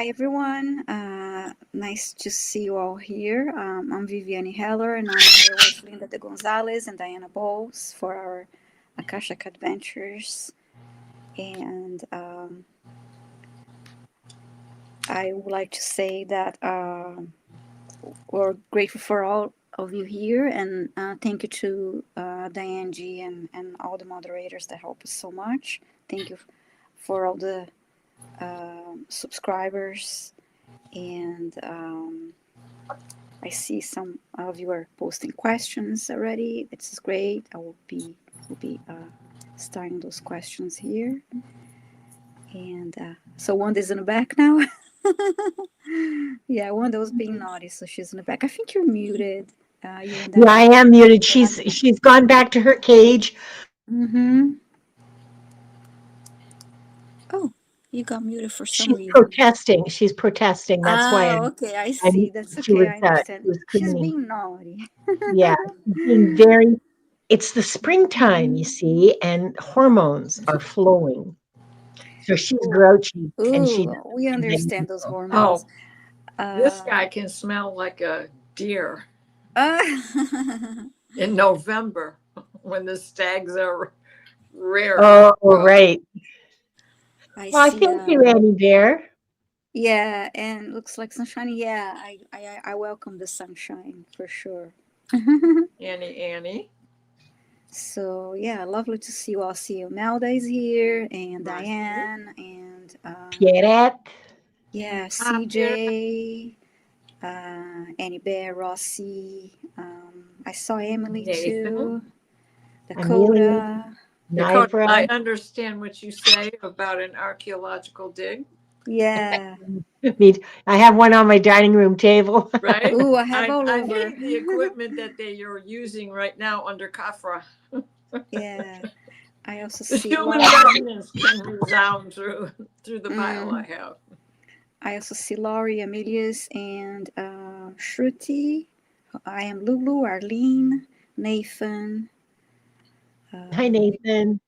Hi everyone. Nice to see you all here. I'm Viviane Heller, and I'm here with Linda de Gonzalez and Diana Bowles for our Akashic Adventures. And I would like to say that we're grateful for all of you here, and thank you to Diane G and all the moderators that help us so much. Thank you for all the subscribers. And I see some of you are posting questions already. This is great. I will be starting those questions here. And so Wanda's in the back now. Yeah, Wanda was being naughty, so she's in the back. I think you're muted. You and Yeah, I am muted. She's gone back to her cage. Mm-hmm. Oh, you got muted for some She's reason. protesting. She's protesting. That's why Okay, I see. That's she okay. was I understand. she was She's cleaning. being naughty. Yeah, she's being very. It's the springtime, you see, and hormones are flowing. So she's grouchy, and she Ooh, we doesn't like understand those people. hormones. Oh, this guy can smell like a deer Uh, in November when the stags are rare. Oh, right. I Well, see. thank you, Annie Bear. Yeah, and looks like sunshine. Yeah, I welcome the sunshine for sure. Annie. So yeah, lovely to see you all. See you. Melda is here, and Right. Diane, and Pierrette. yeah, CJ, Annie Bear, Rossi. I saw Emily Nathan. too. Amelia. Dakota. Dakota, I Nivra. understand what you say about an archaeological dig, Yeah. I have one on my dining room table. right? Ooh, I have all I over. need the equipment that they are using right now under Kafra. Yeah. I also The see human Laurie. resonance can resound through the pile I have. I also see Laurie, Amelius, and Shruti. I am Lulu, Arlene, Nathan. Hi, Nathan.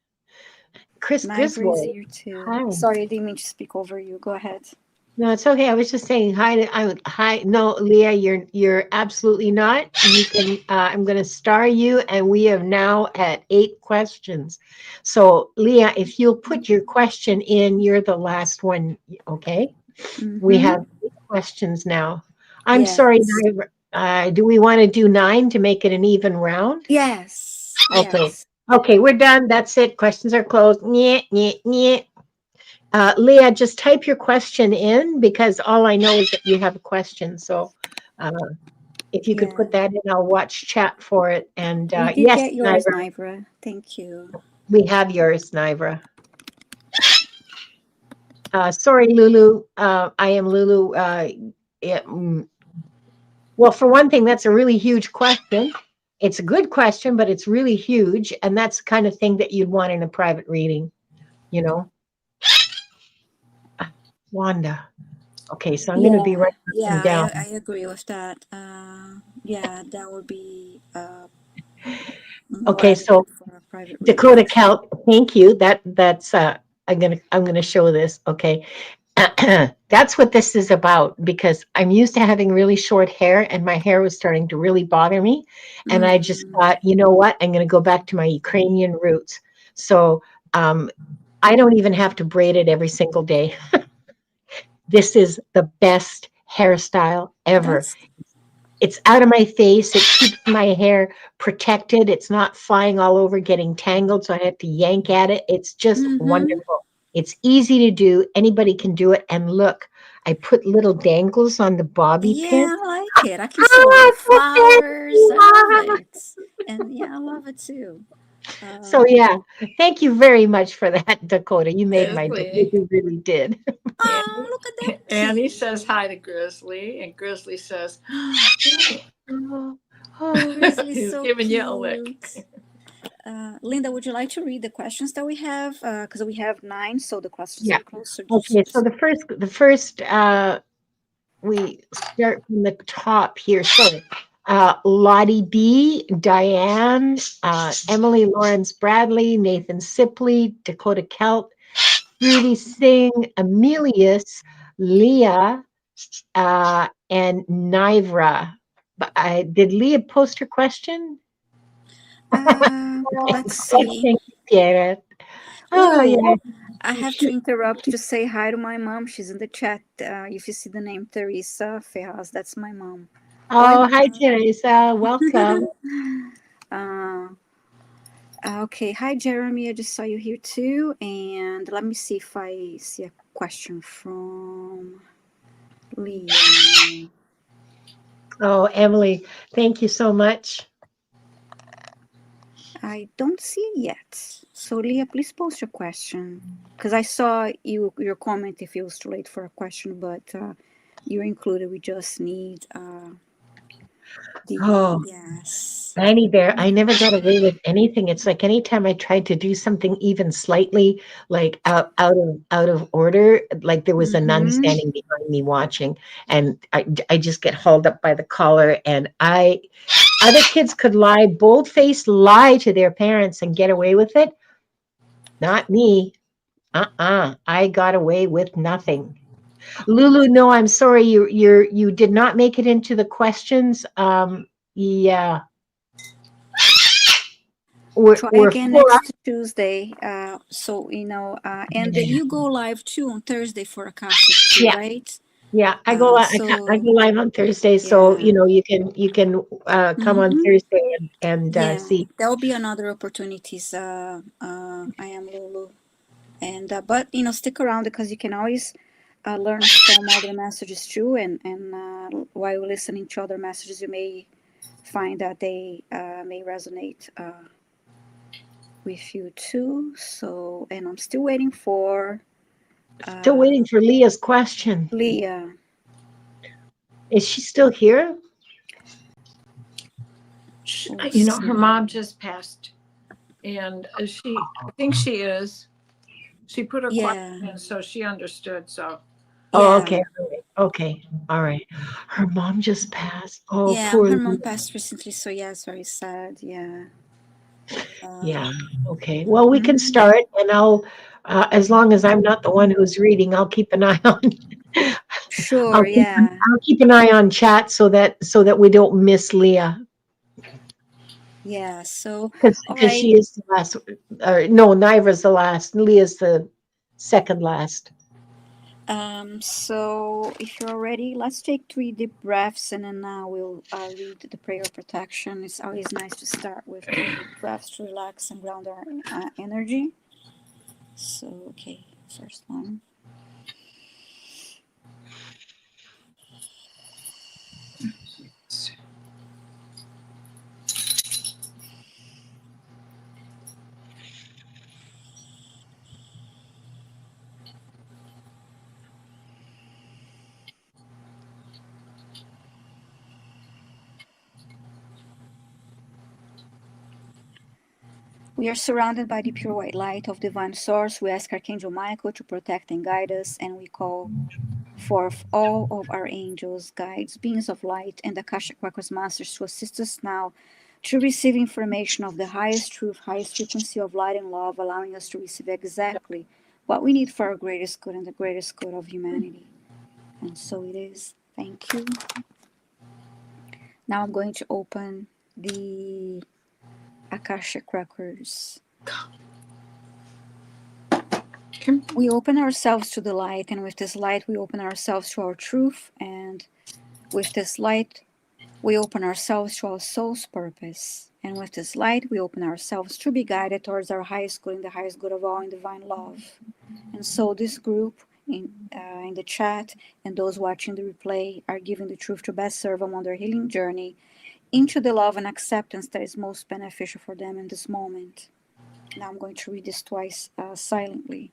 Chris Nivra is Griswold. here too. Hi. Sorry, I didn't mean to speak over you. Go ahead. No, it's okay. I was just saying hi. Hi. No, Leah, you're absolutely not. You can. I'm going to star you, and we have now at 8 questions. So, Leah, if you'll put your question in, you're the last one. Okay. We Mm-hmm. have 8 questions now. I'm Yes. sorry. Do we want to do 9 to make it an even round? Yes. Okay. Yes. Okay, we're done. That's it. Questions are closed. Leah, just type your question in because all I know is that you have a question. So uh, if you could Yeah. put that in, I'll watch chat for it. And We did yes, get yours, Nivra, Nivra. Thank you. we have yours, Nivra. Sorry, Lulu. I am Lulu. Well, for one thing, that's a really huge question. It's a good question, but it's really huge. And that's the kind of thing that you'd want in a private reading, you know? Wanda. Okay, so I'm going to be writing them down. I agree with that. Yeah, that would be more Okay, so adequate for a private reading Dakota for sure. Cal, thank you. That's I'm gonna show this. Okay. That's what this is about because I'm used to having really short hair and my hair was starting to really bother me. And I just thought, you know what? I'm gonna go back to my Ukrainian roots. So I don't even have to braid it every single day. This is the best hairstyle ever. That's It's out of my face. It keeps my hair protected. It's not flying all over, getting tangled. So I have to yank at it. It's just mm-hmm. wonderful. It's easy to do. Anybody can do it. And look, I put little dangles on the bobby pin. Yeah, I like it. I can see all the Ah, so flowers. I love fancy. it. And yeah, I love it too. So yeah, thank you very much for that, Dakota. You made my day. Grizzly. You really did. Oh, look at that Annie kitty. says hi to Grizzly, and Grizzly says, Oh, oh. Grizzly's he's so giving you a lick. cute. Linda, would you like to read the questions that we have? Because we have 9, so the questions Yeah. are closer. Okay. So the first we start from the top here. So Lottie B, Diane, Emily Lawrence Bradley, Nathan Sipley, Dakota Kelt, Rudy Singh, Amelius, Leah, and Nivra. But did Leah post her question? Let's see. Thank you, Pierre. Oh, Oh, yeah. I have to interrupt to say hi to my mom. She's in the chat. If you see the name Teresa Ferraz, that's my mom. Oh, hi, Teresa. Welcome. Uh, okay, hi Jeremy. I just saw you here too. And let me see if I see a question from Leah. Oh, Emily, thank you so much. I don't see it yet. So Leah, please post your question. Because I saw your comment if it was too late for a question, but you're included. We just need Oh, yes. Tiny Bear, I never got away with anything. It's like anytime I tried to do something even slightly like out of order, like there was a nun Mm-hmm. standing behind me watching, and I just get hauled up by the collar. And other kids could lie, bold-faced lie to their parents and get away with it. Not me. I got away with nothing. Lulu, no, I'm sorry. You did not make it into the questions. Yeah. Try We're again full up. next Tuesday. So and you go live too on Thursday for Akashic too, Yeah, right? yeah. I go So live on Thursday, so yeah. you can come on Mm-hmm. Thursday and Yeah, see. there will be another opportunities. I am Lulu, and but stick around because you can always learn from other messages too, and while listening to other messages, you may find that they may resonate with you too. So, and I'm still waiting for Still waiting for Leah's question. Leah. Is she still here? Her mom just passed, and I think she is. She put her Yeah, question in, so she understood. So Oh, yeah, okay. All right. Okay. All right. Her mom just passed. Oh, yeah. poor Her mom Leah. passed recently, so yeah, it's very sad. Yeah. Yeah. Okay. Well, we can Mhm. start, and as long as I'm not the one who's reading, I'll keep an eye on. Sure. Yeah. I'll keep an eye on chat so that we don't miss Leah Yeah. So, all because right. she is the last. No, Nivra's the last. Leah's the second last. So if you're ready, let's take 3 deep breaths and then we'll read the prayer of protection. It's always nice to start with 3 deep breaths to relax and ground our energy. So, okay, first one. We are surrounded by the pure white light of divine source. We ask Archangel Michael to protect and guide us, and we call forth all of our angels, guides, beings of light, and Akashic Records masters to assist us now to receive information of the highest truth, highest frequency of light and love, allowing us to receive exactly what we need for our greatest good and the greatest good of humanity. And so it is. Thank you. Now I'm going to open the Akashic Records. We open ourselves to the light, and with this light, we open ourselves to our truth, and with this light, we open ourselves to our soul's purpose. And with this light, we open ourselves to be guided towards our highest good and the highest good of all in divine love. And so, this group in the chat and those watching the replay are giving the truth to best serve them on their healing journey into the love and acceptance that is most beneficial for them in this moment. Now, I'm going to read this twice silently.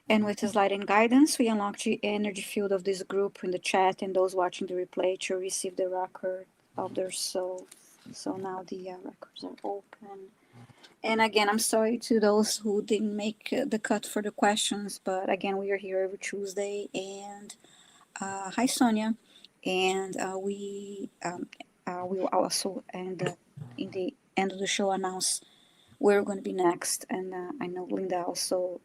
And with his light and guidance, we unlock the energy field of this group in the chat and those watching the replay to receive the record of their soul. So now the records are open. And again, I'm sorry to those who didn't make the cut for the questions, but again, we are here every Tuesday. And hi, Sonia. And we will also in the end of the show announce where we're going to be next. And I know Linda also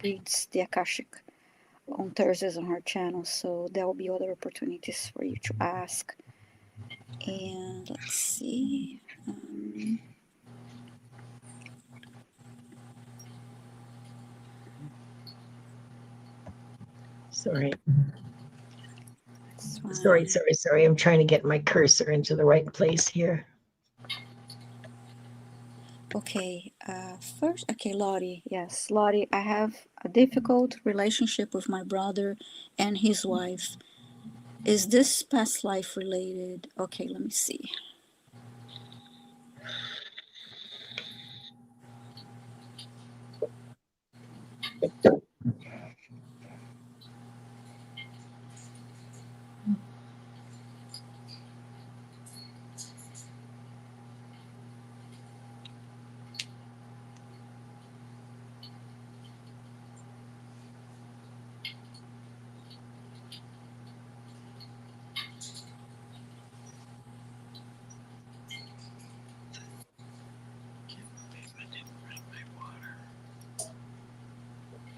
reads the Akashic on Thursdays on her channel, so there will be other opportunities for you to ask. And let's see. Sorry. It's fine. Sorry. I'm trying to get my cursor into the right place here. Okay, first, okay, Lottie. Yes, Lottie, I have a difficult relationship with my brother and his wife. Is this past life related? Okay, let me see.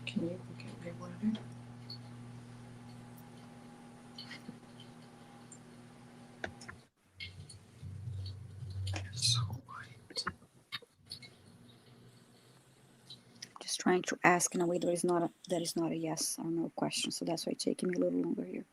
Can you get my water? So white. Just trying to ask in a way that is not a yes or no question, so that's why it's taking me a little longer here.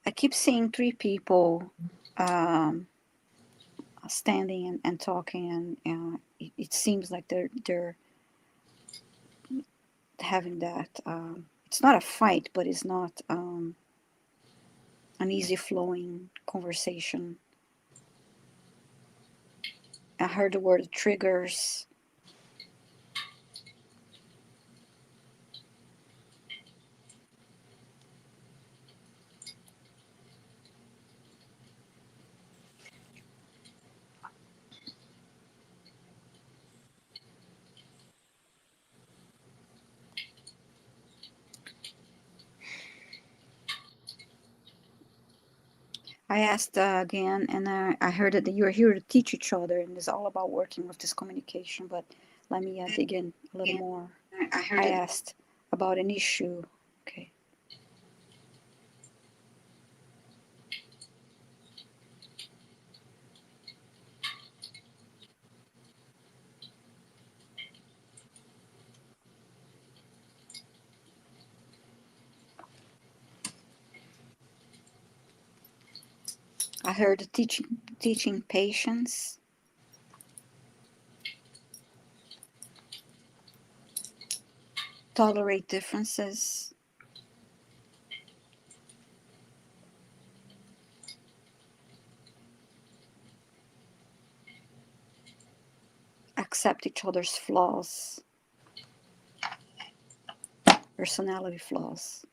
I keep seeing three people standing and talking, and it seems like they're having that. It's not a fight, but it's not an easy flowing conversation. I heard the word triggers. I asked again, and I heard that you're here to teach each other, and it's all about working with this communication. But let me dig in a little more. I asked about an issue. Okay. I heard teaching patience, tolerate differences, accept each other's flaws, personality flaws.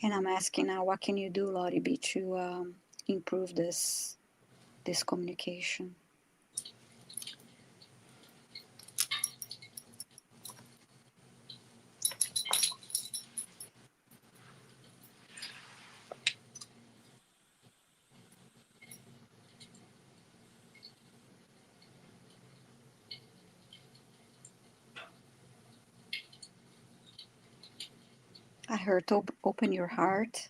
And I'm asking now, what can you do, Lottie B, to improve this communication? I heard open your heart.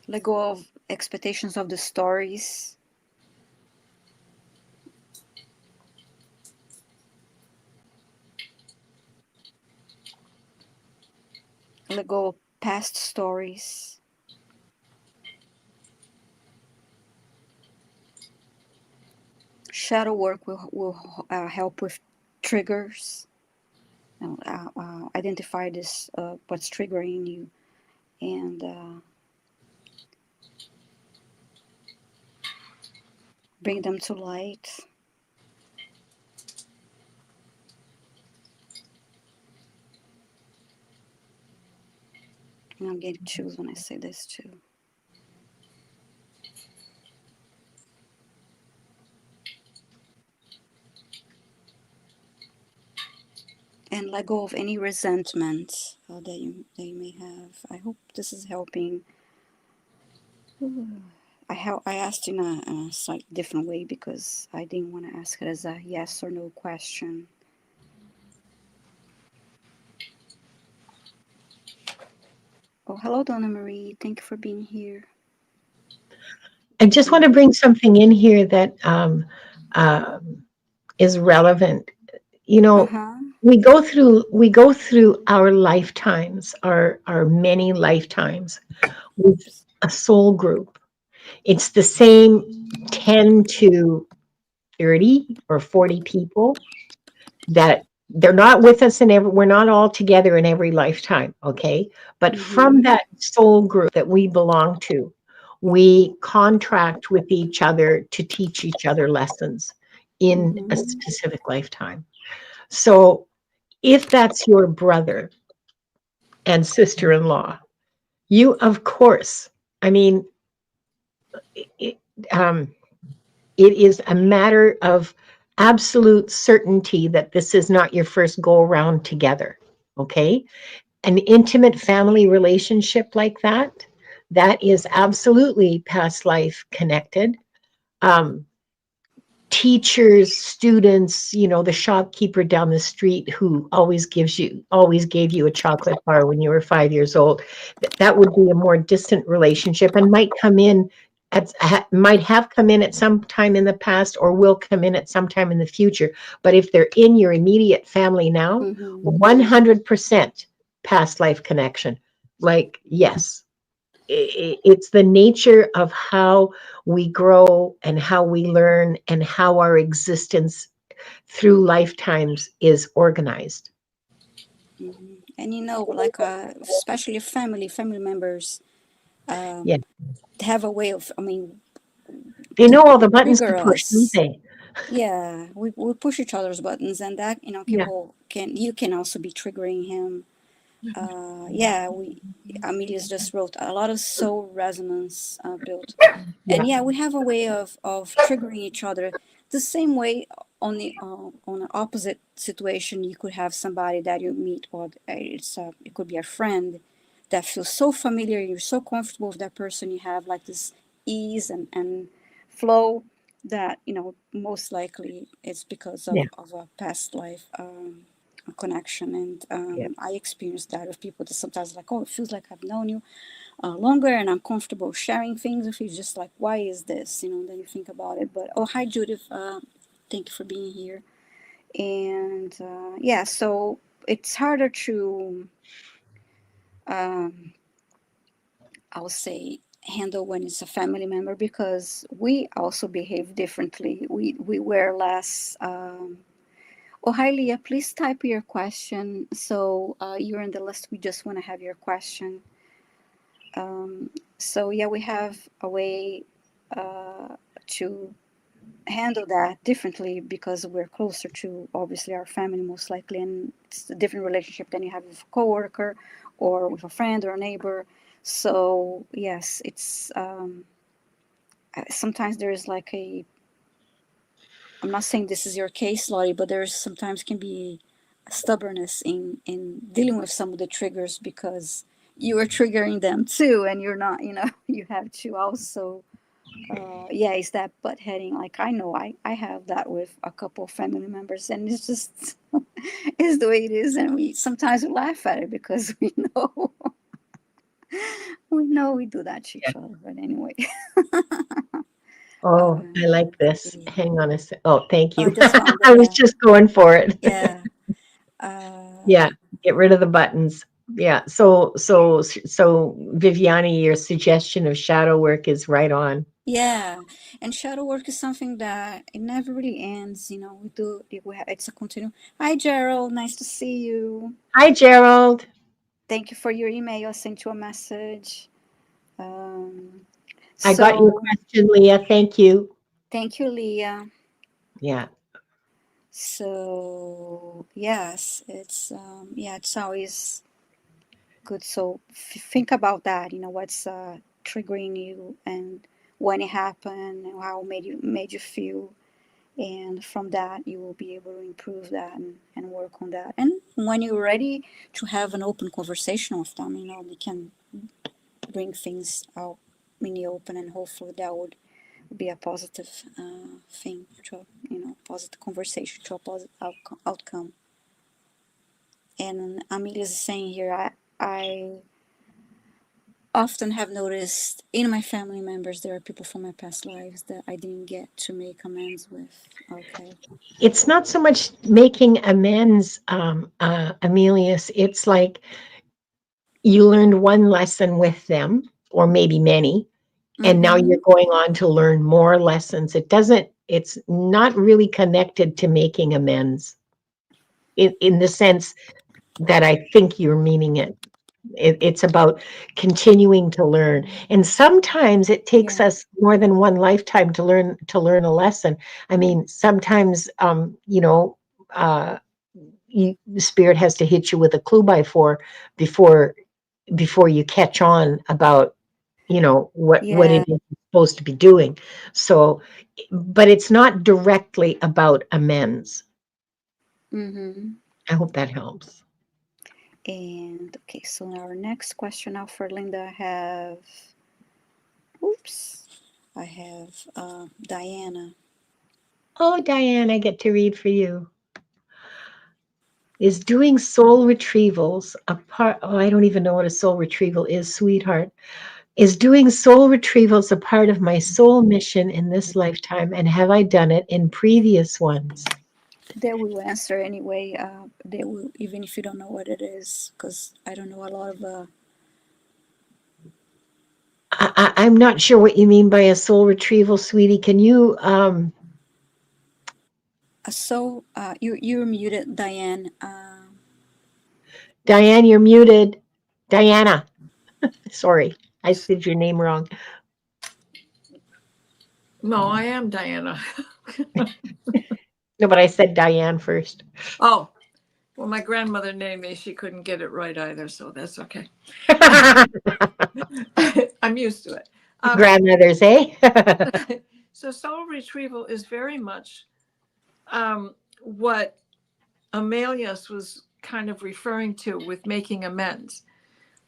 Let go of expectations of the stories. Let go of past stories. Shadow work will help with triggers. Identify this what's triggering you, and bring them to light. And I'm getting chills when I say this too. And let go of any resentment that you may have. I hope this is helping. I asked in a slightly different way because I didn't want to ask it as a yes or no question. Oh, hello, Donna Marie. Thank you for being here. I just want to bring something in here that uh, is relevant. You know, Uh-huh. we go through our lifetimes, our many lifetimes with a soul group. It's the same 10 to 30 or 40 people that they're not with us in every, we're not all together in every lifetime, okay? But from Mm-hmm. that soul group that we belong to, we contract with each other to teach each other lessons in a Mm-hmm. specific lifetime. So if that's your brother and sister-in-law, you, of course, I mean, it, um, it is a matter of absolute certainty that this is not your first go around together. Okay. An intimate family relationship like that, that is absolutely past life connected. Um, Teachers, students, the shopkeeper down the street who always gave you a chocolate bar when you were 5 years old, that would be a more distant relationship and might have come in at some time in the past or will come in at some time in the future. But if they're in your immediate family now, Mm-hmm. 100% past life connection. Like, yes, it's the nature of how we grow and how we learn and how our existence through lifetimes is organized. Mm-hmm. And like especially family members Yeah. have a way of, They know all the buttons to trigger push, don't us. they? Yeah, we push each other's buttons, and that Yeah. you can also be triggering him. Yeah, we Amelia's just wrote a lot of soul resonance built, Yeah. and yeah, we have a way of triggering each other. The same way on an opposite situation, you could have somebody that you meet, or it could be a friend that feels so familiar. You're so comfortable with that person. You have like this ease and flow that most likely it's because Yeah. of a past life connection. And Yeah. I experienced that with people that sometimes like, oh, it feels like I've known you longer and I'm comfortable sharing things with you. Just like, why is this? Then you think about it. But oh, hi Judith, thank you for being here. And yeah, so it's harder to um, I would say handle when it's a family member because we also behave differently. We wear less. Oh, hi Leah, please type your question. So you're in the list. We just want to have your question. Um, so yeah, we have a way to handle that differently because we're closer to obviously our family most likely, and it's a different relationship than you have with a coworker or with a friend or a neighbor. So yes, it's sometimes there's like a. I'm not saying this is your case, Lottie, but there's sometimes can be a stubbornness in dealing with some of the triggers because you are triggering them too, and you're not. You have to also yeah, it's that butt heading. Like I know I have that with a couple of family members, and it's just it's the way it is, and we sometimes laugh at it because we know We know we do that to Yeah. each other, but anyway. Oh, I like this. Okay. Hang on a sec. Oh, thank Oh, you. this one, I was yeah, just going for it. yeah. Yeah, get rid of the buttons. Yeah. So Viviani, your suggestion of shadow work is right on. Yeah, and shadow work is something that it never really ends. We do. It's a continue. Hi, Gerald. Nice to see you. Hi, Gerald. Thank you for your email. I sent you a message. Um, I got your so question, Leah. Thank you. thank you, Leah. Yeah. So yes, it's always good. So think about that. What's triggering you and when it happened and how it made you feel, and from that you will be able to improve that and work on that. And when you're ready to have an open conversation with them, they can bring things out in the open, and hopefully that would be a positive thing to positive conversation to a positive outcome. And Amelia is saying here, I often have noticed in my family members there are people from my past lives that I didn't get to make amends with. Okay. It's not so much making amends, Amelius. It's like you learned one lesson with them, or maybe many, and now Mm-hmm. you're going on to learn more lessons. It's not really connected to making amends in the sense that I think you're meaning it. It's about continuing to learn. And sometimes it takes Yeah. us more than one lifetime to learn a lesson. I mean, sometimes uh the spirit has to hit you with a clue by four before you catch on about what Yeah. it is you're supposed to be doing. So, but it's not directly about amends. Mm-hmm. I hope that helps. And okay, so our next question now for Linda, oops, I have Diana. Oh, Diane, I get to read for you. Is doing soul retrievals a part? Oh, I don't even know what a soul retrieval is, sweetheart. Is doing soul retrievals a part of my soul mission in this lifetime? And have I done it in previous ones? They will answer anyway. They will, even if you don't know what it is, because I don't know a lot of I'm not sure what you mean by a soul retrieval, sweetie. Can you so you're muted, Diane. Diane, you're muted. Diana, sorry, I said your name wrong. No, I am Diana. No, but I said Diane first. Oh, well, my grandmother named me. She couldn't get it right either, so that's okay. I'm used to it. Grandmothers, eh? So, soul retrieval is very much what Amelius was kind of referring to with making amends.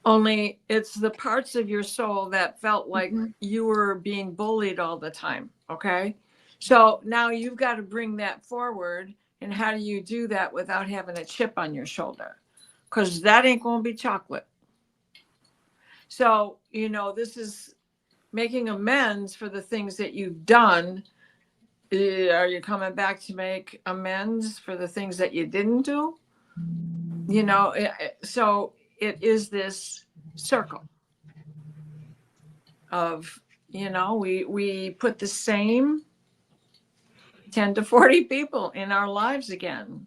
Only it's the parts of your soul that felt like Mm-hmm. you were being bullied all the time. Okay. So now you've got to bring that forward. And how do you do that without having a chip on your shoulder? Because that ain't going to be chocolate. So, this is making amends for the things that you've done. Are you coming back to make amends for the things that you didn't do? So it is this circle of, we put the same 10 to 40 people in our lives again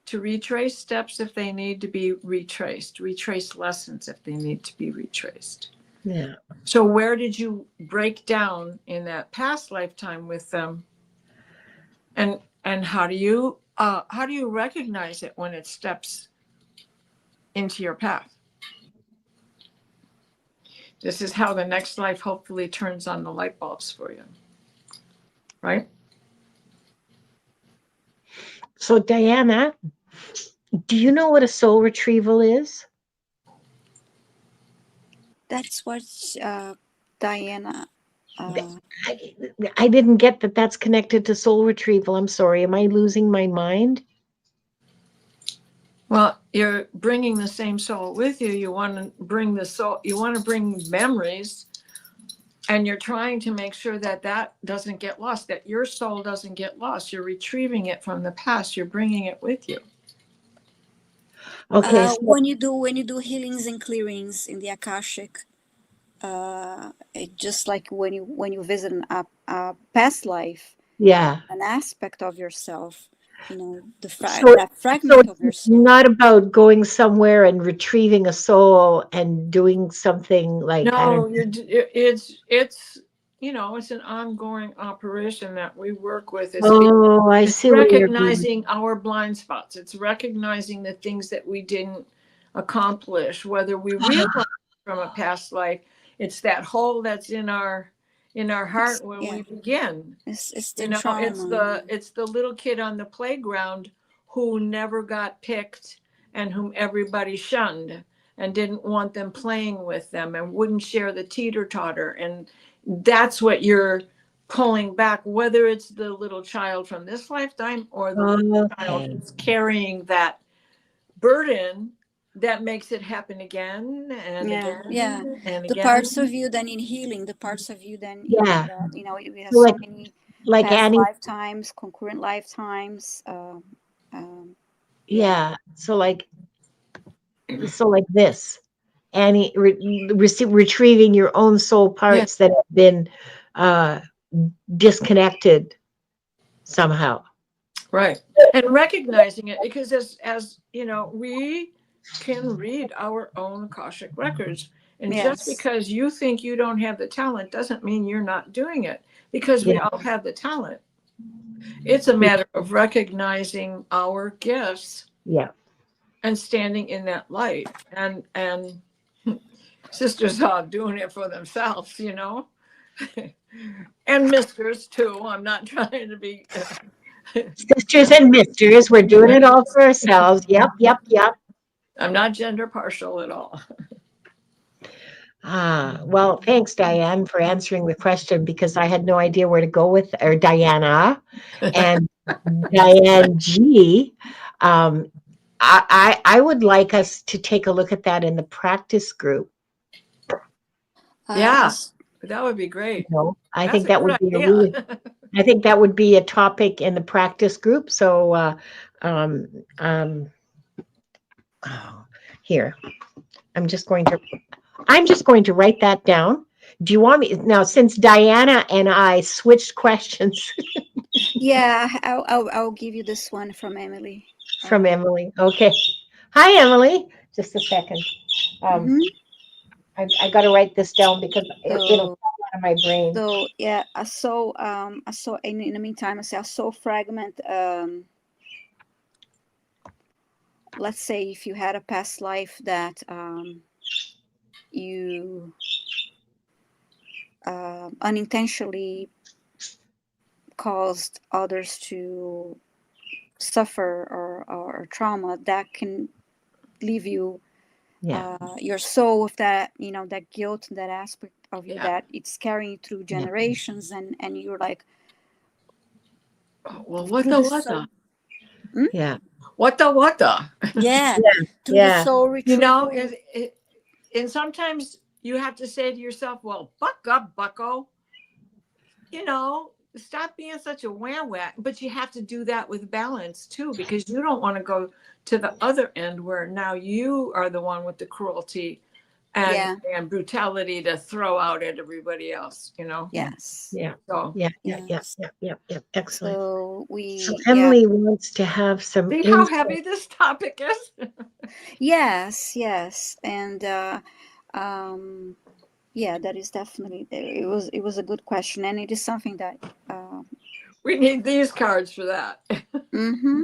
to retrace steps if they need to be retraced, retrace lessons if they need to be retraced. Yeah. So where did you break down in that past lifetime with them? And how do you recognize it when it steps into your path? This is how the next life hopefully turns on the light bulbs for you. Right? So, Diana, do you know what a soul retrieval is? That's what Diana. I, I didn't get that that's connected to soul retrieval. I'm sorry. Am I losing my mind? Well, you're bringing the same soul with you. You want to bring the soul, you want to bring memories, and you're trying to make sure that that doesn't get lost, that your soul doesn't get lost. You're retrieving it from the past. You're bringing it with you. Okay. So, When you do healings and clearings in the Akashic, just like when you visit a past life, yeah. an aspect of yourself, So, that so fragment of it's yourself. not about going somewhere and retrieving a soul and doing something like, I don't No, it's it's an ongoing operation that we work with. Oh, I It's see where you're going. recognizing our blind spots. It's recognizing the things that we didn't accomplish, whether we realize from a past life. It's that hole that's in our heart when Yeah, we begin. it's the It's trauma. the little kid on the playground who never got picked and whom everybody shunned and didn't want them playing with them and wouldn't share the teeter totter. And that's what you're pulling back, whether it's the little child from this lifetime or the little child Okay. who's carrying that burden that makes it happen again and Yeah, yeah. again and The again. parts of you that need healing, the parts of you then Yeah. that we have So so many like past Annie, lifetimes, concurrent lifetimes. Yeah. yeah. So like this, Annie, retrieving your own soul Yeah, parts that have been uh, disconnected somehow. right. And recognizing it, because as we can read our own Akashic records. And just Yes. because you think you don't have the talent doesn't mean you're not doing it, because we Yeah. all have the talent. It's a matter of recognizing our gifts Yeah. and standing in that light, and sisters are doing it for themselves, and misters too. I'm not trying to be Sisters and misters, we're doing it all for ourselves. Yep. Yep. Yep. I'm not gender partial at all. Well, thanks, Diane, for answering the question because I had no idea where to go with, or Diana and Diane G. Um, I would like us to take a look at that in the practice group. Yeah, that would be great. I That's think a that good would be idea. I think that would be a topic in the practice group. So, um, um, oh, here, I'm just going to write that down. Do you want me now, since Diana and I switched questions Yeah, I'll give you this one from Emily. from Emily? Okay. Hi, Emily. Just a second. Um, Mm-hmm. I got to write this down because it'll So fall out of my brain. yeah, I saw in the meantime, I saw fragment. Let's say if you had a past life that you unintentionally caused others to suffer or trauma, that can leave you Yeah. your soul with that that guilt, that aspect of you Yeah. that it's carrying you through generations, and you're like, Well, through the soul. Yeah. what the? Yeah, Yeah. through the Yeah. soul retrieval. And sometimes you have to say to yourself, well, buck up, bucko. Stop being such a wham whack. But you have to do that with balance too, because you don't want to go to the other end where now you are the one with the cruelty and Yeah. and brutality to throw out at everybody else. Yes. Yeah. So Yeah. Yeah. Yeah. Yes. Yeah. Yeah. Yeah. Excellent. So So yeah. Emily wants to have some see how insight. heavy this topic is. Yes, and um, yeah, that is definitely, it was a good question, and it is something that We need these cards for that. mm-hmm.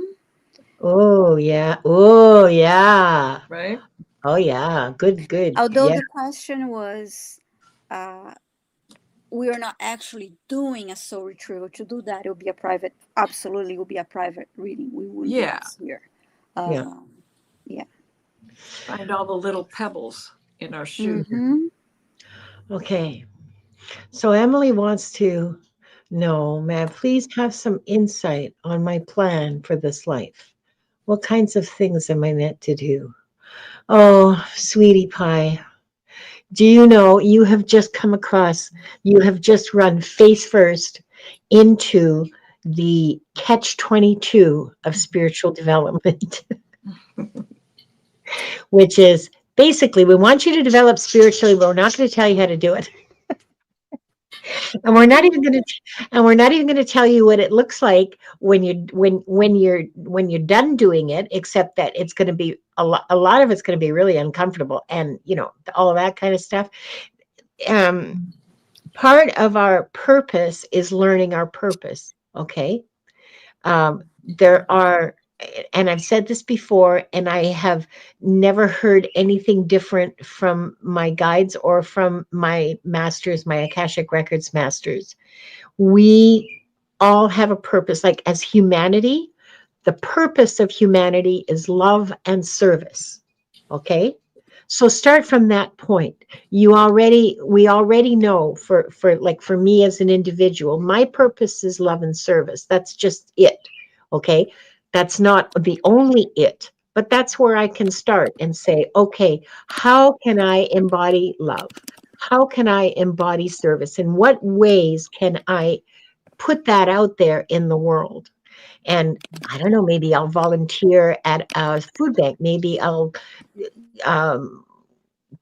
Oh yeah. Oh yeah. Right? Oh yeah. Good. Good. Although Yeah. the question was, we are not actually doing a soul retrieval. To do that, it will be a private. Absolutely, it will be a private reading. We wouldn't do Yeah. this here. Yeah. Yeah. Find all the little pebbles in our shoe. Mm-hmm. Okay. So Emily wants to know, may I please have some insight on my plan for this life? What kinds of things am I meant to do? Oh, sweetie pie. Do you know you have just come across, you have just run face first into the catch 22 of spiritual development, which is basically we want you to develop spiritually, but we're not going to tell you how to do it. And we're not even going to and we're not even going to tell you what it looks like when you're done doing it, except that it's going to be a lot of it's going to be really uncomfortable and all of that kind of stuff. Um Part of our purpose is learning our purpose. Okay. There are, and I've said this before, and I have never heard anything different from my guides or from my masters, my Akashic Records masters. We all have a purpose. Like as humanity, the purpose of humanity is love and service. Okay. So start from that point. We already know for me as an individual, my purpose is love and service. That's just it. Okay. That's not the only it, but that's where I can start and say, okay, how can I embody love? How can I embody service? In what ways can I put that out there in the world? And I don't know, maybe I'll volunteer at a food bank. Maybe I'll um,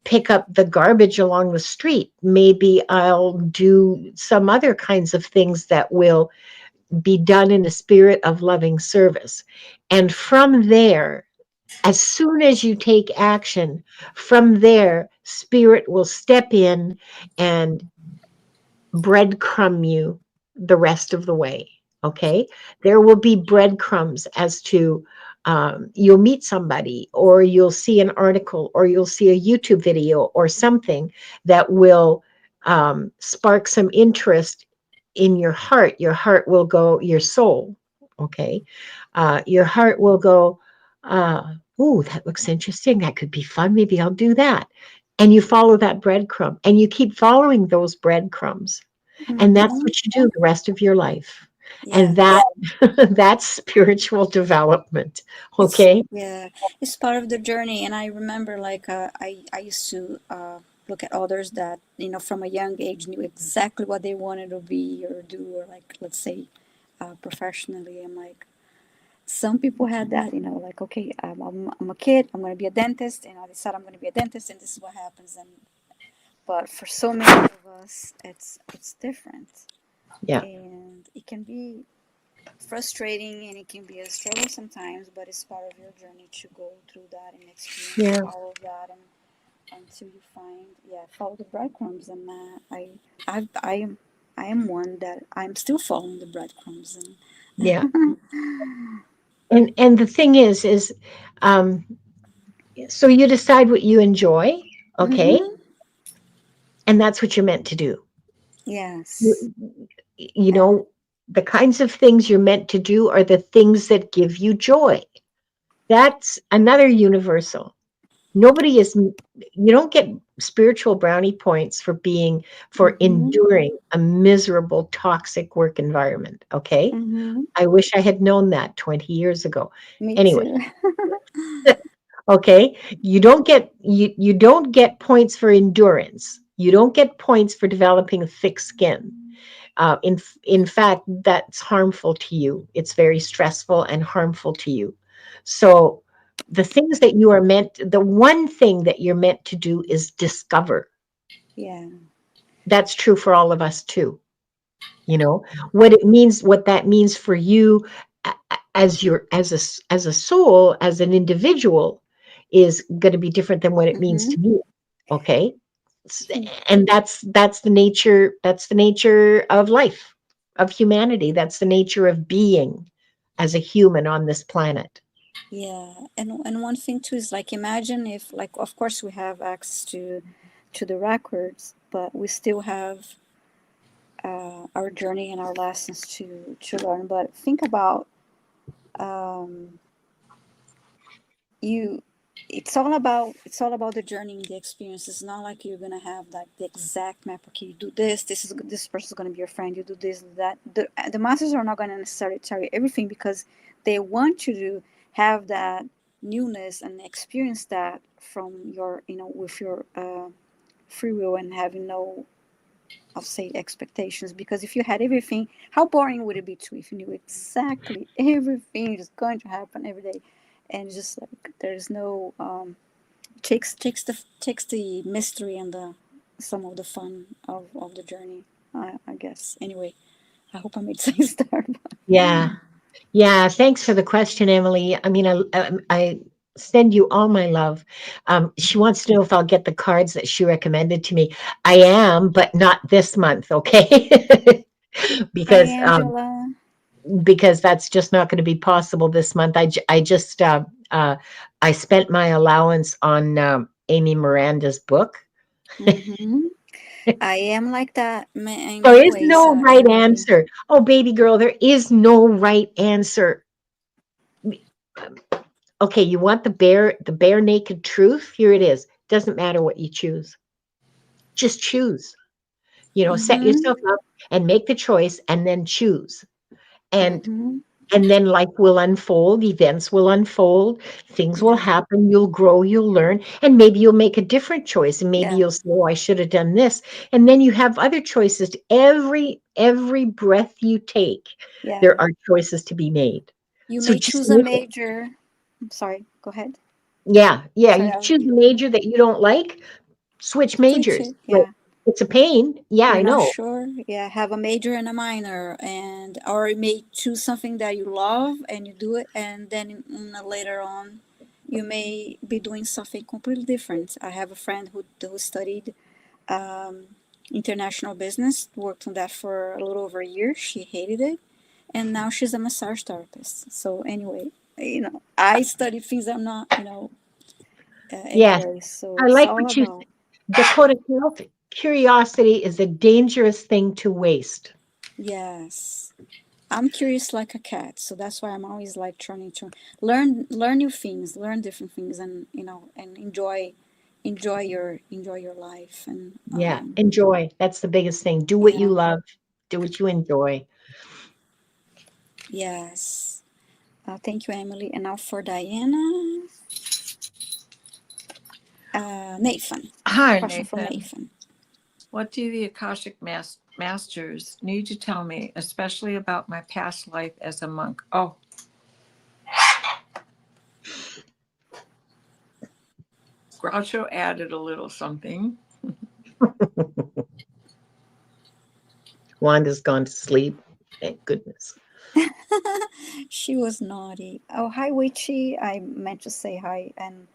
pick up the garbage along the street. Maybe I'll do some other kinds of things that will be done in a spirit of loving service. And from there, as soon as you take action, from there, spirit will step in and breadcrumb you the rest of the way. Okay. There will be breadcrumbs as to you'll meet somebody, or you'll see an article, or you'll see a YouTube video or something that will spark some interest in your heart. Your heart will go, your soul. Okay. Your heart will go, oh, that looks interesting. That could be fun. Maybe I'll do that. And you follow that breadcrumb and you keep following those breadcrumbs, and that's Mm-hmm. what you do the rest of your life. And Yes. that that's spiritual development. It's Okay. yeah, it's part of the journey. And I remember like I used to look at others that, from a young age knew exactly what they wanted to be or do, or like, let's say, professionally. I'm like, some people had that, like, okay, I'm a kid, I'm going to be a dentist, and I decide I'm going to be a dentist, and this is what happens. And but for so many of us, it's different, Yeah. and it can be frustrating and it can be a struggle sometimes, but it's part of your journey to go through that and experience Yeah. all of that, and until you find, yeah, follow the breadcrumbs. And I am one that I'm still following the breadcrumbs. Yeah. And And the thing is um so you decide what you enjoy, okay? mm-hmm. And that's what you're meant to do. Yes. You, you know, the kinds of things you're meant to do are the things that give you joy. That's another universal. Nobody is, you don't get spiritual brownie points for Mm-hmm. enduring a miserable, toxic work environment. Okay. Mm-hmm. I wish I had known that 20 years ago. Me Anyway, too. okay. You don't get points for endurance. You don't get points for developing thick skin. In fact, that's harmful to you. It's very stressful and harmful to you. So the one thing that you're meant to do is discover. Yeah. That's true for all of us too. What that means for you as a soul, as an individual, is going to be different than what it means Mm-hmm. to me. Okay. And that's the nature of life, of humanity. That's the nature of being as a human on this planet. Yeah, and one thing too is like, imagine if, like, of course we have access to the records, but we still have our journey and our lessons to learn. But think about, um, you. It's all about the journey and the experience. It's not like you're gonna have like the exact map. Okay, you do this. This person's gonna be your friend. You do this, that. The masters are not gonna necessarily tell you everything because they want you to have that newness and experience that from your, with your free will and having no, I'll say, expectations. Because if you had everything, how boring would it be too if you knew exactly everything is going to happen every day, and just like there's no takes the mystery and the some of the fun of the journey. I guess. Anyway, I hope I made sense there. Yeah. Yeah, thanks for the question, Emily. I mean, I send you all my love. She wants to know if I'll get the cards that she recommended to me. I am, but not this month, okay? Hi, because Angela. because that's just not going to be possible this month. I just I spent my allowance on Amy Miranda's book. Mm-hmm. I am like that in There many is ways, no right Emily. answer. Oh, baby girl, there is no right answer. Okay, you want the bare naked truth? Here it is. Doesn't matter what you choose. Just choose. Set Mm-hmm. yourself up and make the choice and then choose. And Mm-hmm. and then life will unfold, events will unfold, things will Yeah. happen, you'll grow, you'll learn, and maybe you'll make a different choice and maybe Yeah. you'll say, "Oh, I should have done this." And then you have other choices. Every breath you take, Yeah. there are choices to be made. You So may just choose a make it. major. I'm sorry. Go ahead. Yeah, yeah, Sorry. you choose a major that you don't like, switch Switch majors. it. Like, Yeah. it's a pain. Yeah, I You're not know. sure. Yeah. Have a major and a minor, and or you may choose something that you love and you do it, and then later on, you may be doing something completely different. I have a friend who studied um, international business, worked on that for a little over a year. She hated it, and now she's a massage therapist. So anyway, I study things I'm not, Yes, anyway. So I it's like all what you about, said. Dakota, curiosity is a dangerous thing to waste. yes. I'm curious like a cat, so that's why I'm always like trying to learn new things, learn different things, and and enjoy your life, and Yeah, enjoy. That's the biggest thing. Do what you yeah, love. Do what you enjoy. yes. Thank you, Emily. And now for Diana, Nathan. Hi, Question from Nathan. Nathan. What do the Akashic Masters need to tell me, especially about my past life as a monk? Oh, Groucho added a little something. Wanda's gone to sleep. Thank goodness. She was naughty. Oh, hi, Witchy. I meant to say hi, and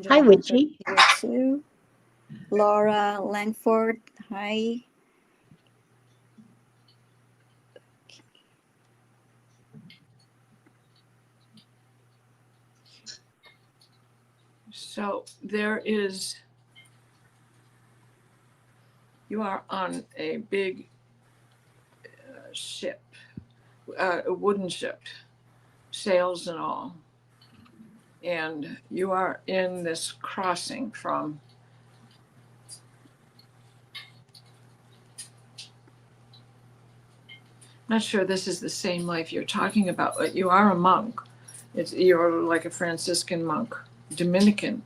Hi, Angela Hunter Witchy. here too. Laura Langford, hi. So you are on a big ship, a wooden ship, sails and all. And you are in this crossing from, I'm not sure this is the same life you're talking about, but you are a monk. You're like a Franciscan monk, Dominican,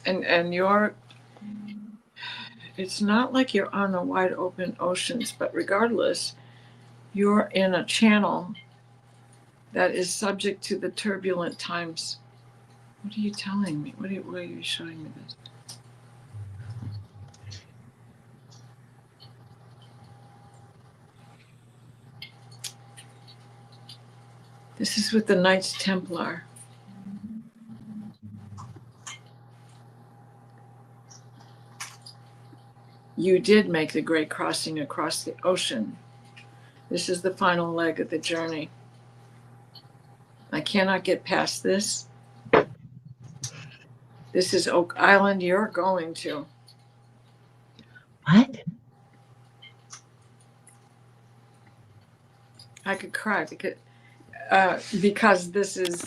and it's not like you're on the wide open oceans, but regardless, you're in a channel that is subject to the turbulent times. What are you telling me? What are you showing me this? This is with the Knights Templar. You did make the great crossing across the ocean. This is the final leg of the journey. I cannot get past this. This is Oak Island you're going to. What? I could cry because this is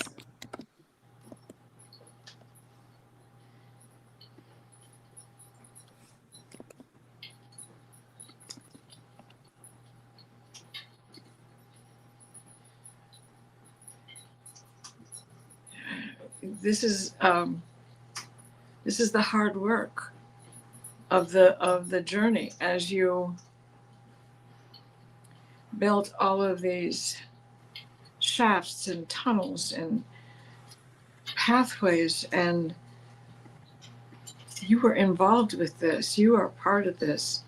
this is the hard work of the journey as you built all of these shafts and tunnels and pathways, and you were involved with this. You are part of this.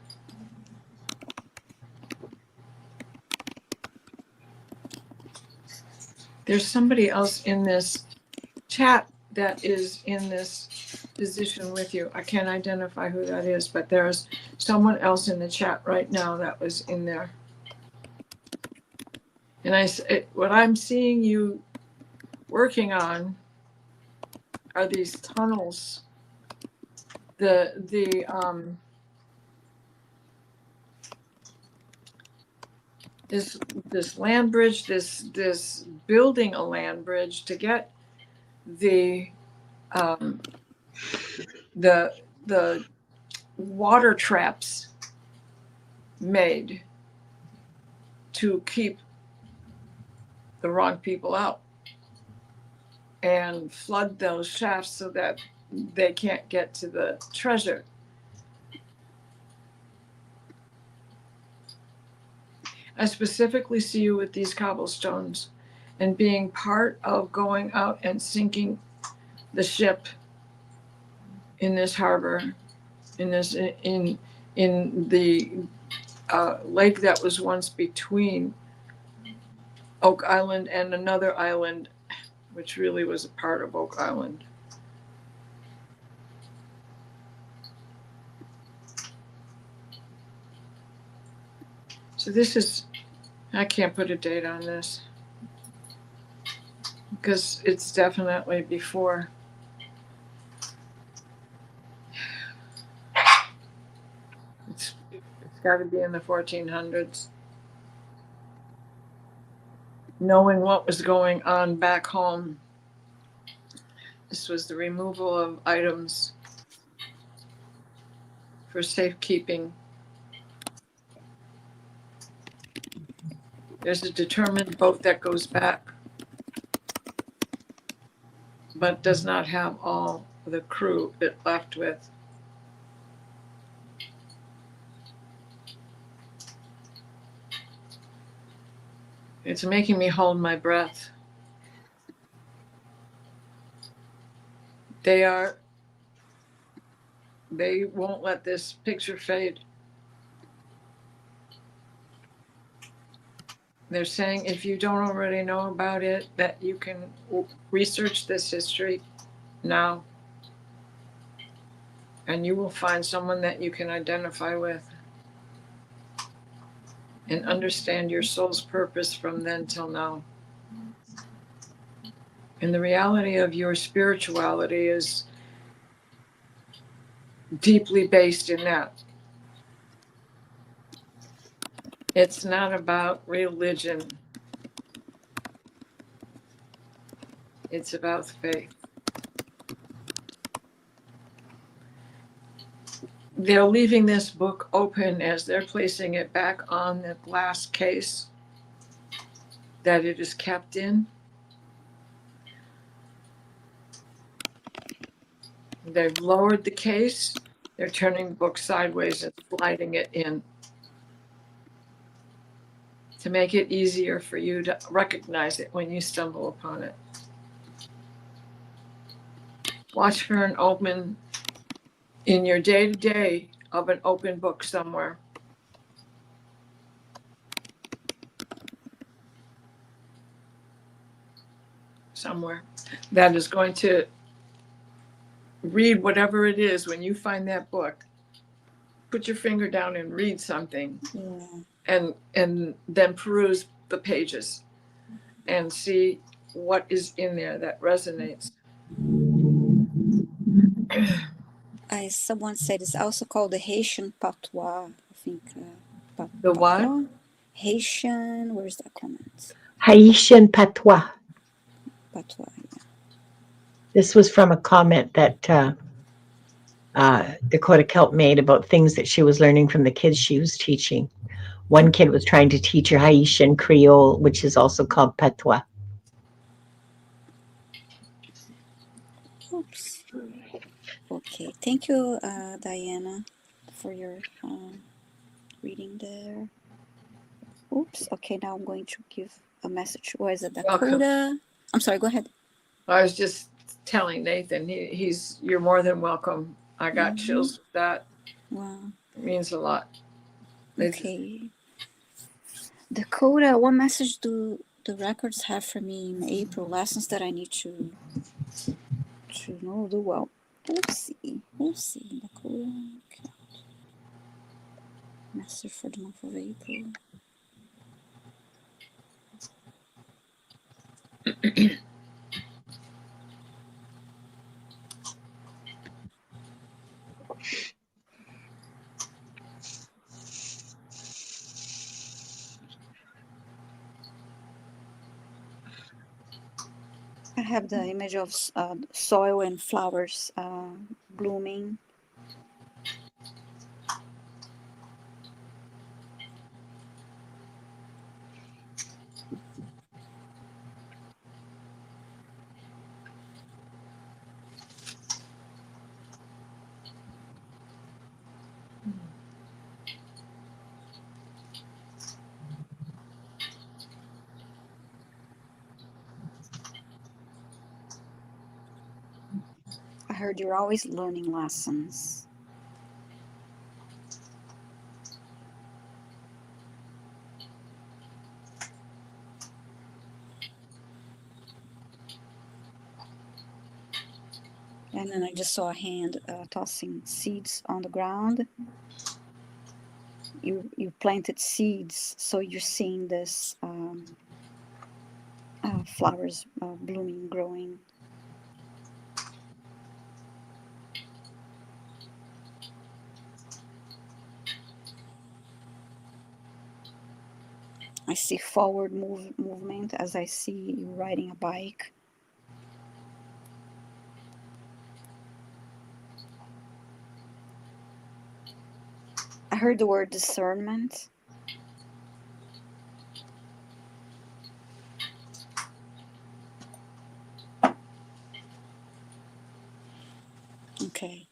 There's somebody else in this chat that is in this position with you. I can't identify who that is, but there's someone else in the chat right now that was in there. And what I'm seeing you working on are these tunnels, this land bridge, this building a land bridge to get the water traps made to keep the wrong people out and flood those shafts so that they can't get to the treasure. I specifically see you with these cobblestones and being part of going out and sinking the ship in this harbor, in the lake that was once between Oak Island and another island, which really was a part of Oak Island. So this is, I can't put a date on this because it's definitely before. It's got to be in the 1400s. Knowing what was going on back home, this was the removal of items for safekeeping. There's a determined boat that goes back, but does not have all the crew it left with. It's making me hold my breath. They won't let this picture fade. They're saying if you don't already know about it, that you can research this history now, and you will find someone that you can identify with and understand your soul's purpose from then till now. And the reality of your spirituality is deeply based in that. It's not about religion. It's about faith. They're leaving this book open as they're placing it back on the glass case that it is kept in. They've lowered the case. They're turning the book sideways and sliding it in to make it easier for you to recognize it when you stumble upon it. Watch for an open, in your day-to-day, of an open book somewhere. Somewhere that is going to read whatever it is. When you find that book, put your finger down and read something. Yeah. And then peruse the pages and see what is in there that resonates. Someone said it's also called the Haitian patois. I think. The what? Haitian. Where's that comment? Haitian patois. Patois. Yeah. This was from a comment that Dakota Kelp made about things that she was learning from the kids she was teaching. One kid was trying to teach her Haitian Creole, which is also called patois. Okay, thank you, Diana, for your reading there. Oops. Okay, now I'm going to give a message. Where is it? Dakota? Welcome. I'm sorry. Go ahead. I was just telling Nathan you're more than welcome. I got chills with that. Wow. It means a lot. Okay. Dakota, what message do the records have for me in April? Lessons that I need to know, do well. Oopsie. Dakota. Okay. Message for the month of April. I have the image of soil and flowers blooming. I heard you're always learning lessons. And then I just saw a hand tossing seeds on the ground. You planted seeds, so you're seeing this flowers blooming, growing. I see forward movement as I see you riding a bike. I heard the word discernment. Okay.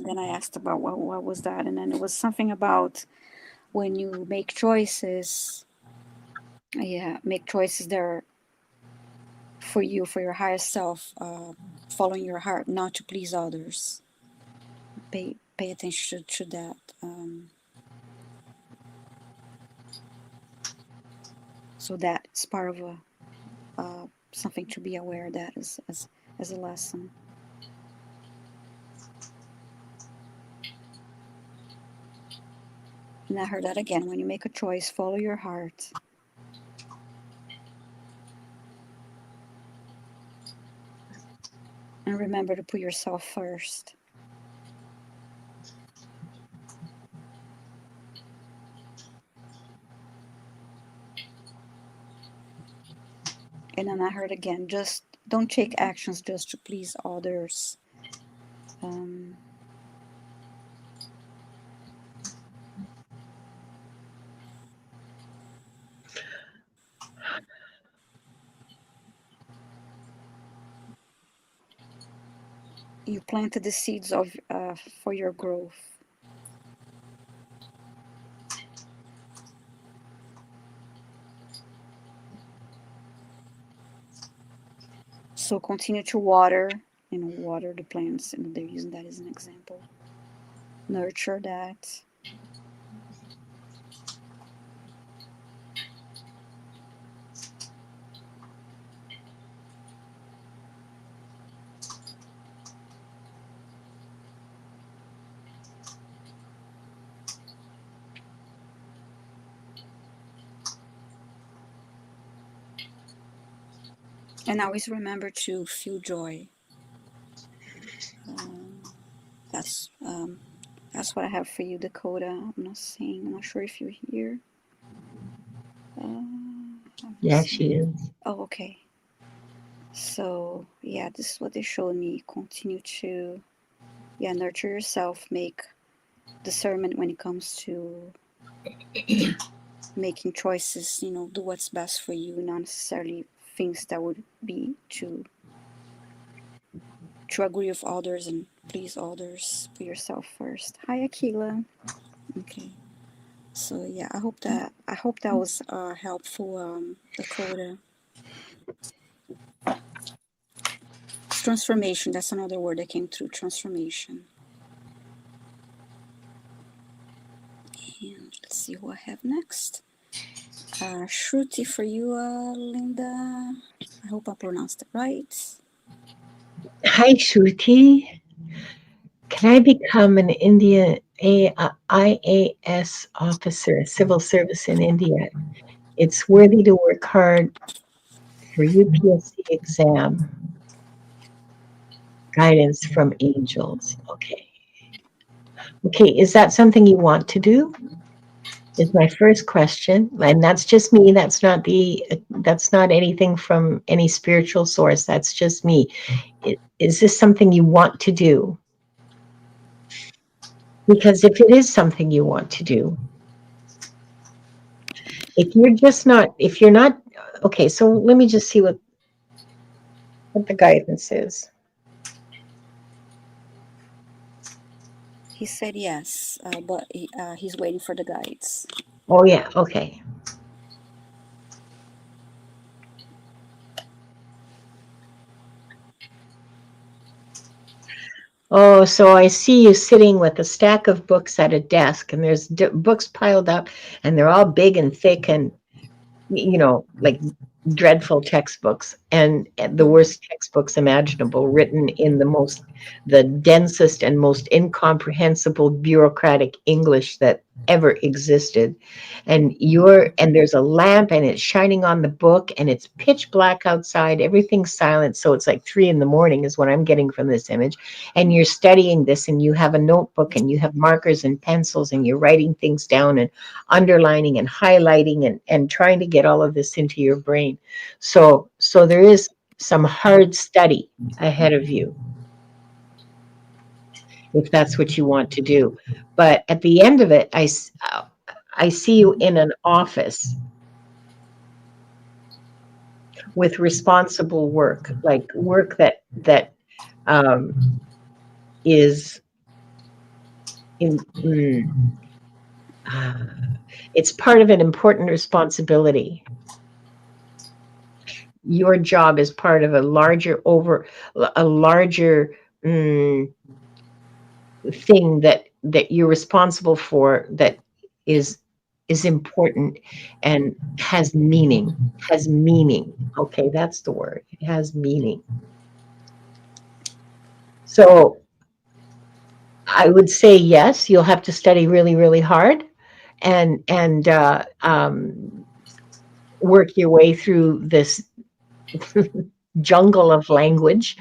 Then I asked about what was that, and then it was something about when you make choices. Yeah, make choices that are for you, for your higher self, following your heart, not to please others. Pay attention to that. So that's part of something to be aware of that as a lesson. And I heard that again. When you make a choice, follow your heart. And remember to put yourself first. And then I heard again, just don't take actions just to please others. You planted the seeds of for your growth. So continue to water, water the plants, and they're using that as an example. Nurture that. And always remember to feel joy. That's what I have for you, Dakota. I'm not sure if you're here. Yeah, she is. Oh, okay. So yeah, this is what they showed me. Continue to nurture yourself, make discernment when it comes to making choices, do what's best for you, not necessarily things that would be to to agree with others and please others. Put yourself first. Hi, Akila. Okay. So yeah, I hope that was helpful, Dakota. It's transformation. That's another word that came through. Transformation. And let's see who I have next. Shruti for you, Linda. I hope I pronounced it right. Hi, Shruti. Can I become an IAS officer, civil service in India? It's worthy to work hard for UPSC exam. Guidance from angels. Okay. Okay, is that something you want to do? Is my first question. And that's just me. That's not anything from any spiritual source. That's just me. Is this something you want to do? Because if it is something you want to do, if you're not, okay, so let me just see what the guidance is. He said yes, but he's waiting for the guides. Oh, yeah, okay. Oh, so I see you sitting with a stack of books at a desk, and there's books piled up, and they're all big and thick and, like dreadful textbooks and the worst textbooks imaginable, written in the densest and most incomprehensible bureaucratic English that ever existed. And there's a lamp and it's shining on the book and it's pitch black outside. Everything's silent. So it's like 3 a.m. is what I'm getting from this image. And you're studying this and you have a notebook and you have markers and pencils and you're writing things down and underlining and highlighting and trying to get all of this into your brain. So there is some hard study ahead of you, if that's what you want to do. But at the end of it, I see you in an office with responsible work, like work that is it's part of an important responsibility. Your job is part of a larger thing that you're responsible for, that is important and has meaning. Okay, that's the word. It has meaning. So I would say yes, you'll have to study really, really hard and work your way through this jungle of language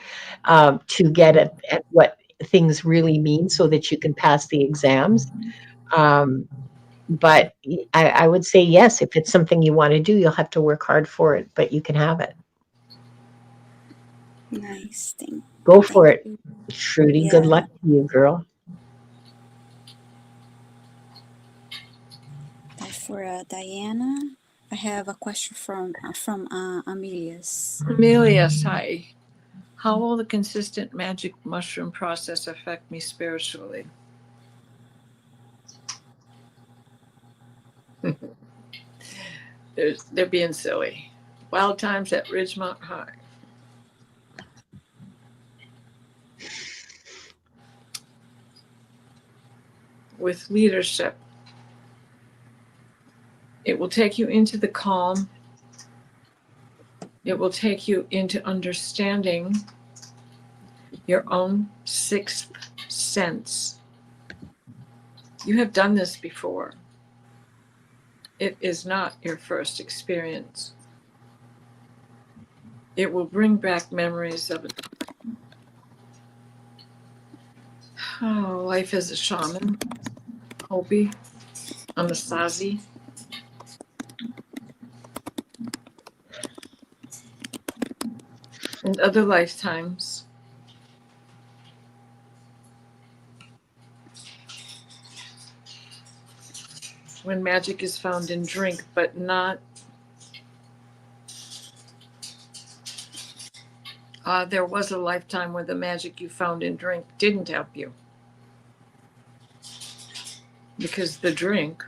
to get at what things really mean so that you can pass the exams. But I would say yes, if it's something you want to do, you'll have to work hard for it, but you can have it. Nice. Go for it, Shruti. Yeah. Good luck to you, girl. For Diana, I have a question from Amelius. Amelius, hi. How will the consistent magic mushroom process affect me spiritually? They're being silly. Wild times at Ridgemont High. With leadership, it will take you into the calm. It will take you into understanding your own sixth sense. You have done this before. It is not your first experience. It will bring back memories of life as a shaman, Hopi, Anasazi. And other lifetimes. When magic is found in drink, but not There was a lifetime where the magic you found in drink didn't help you. Because the drink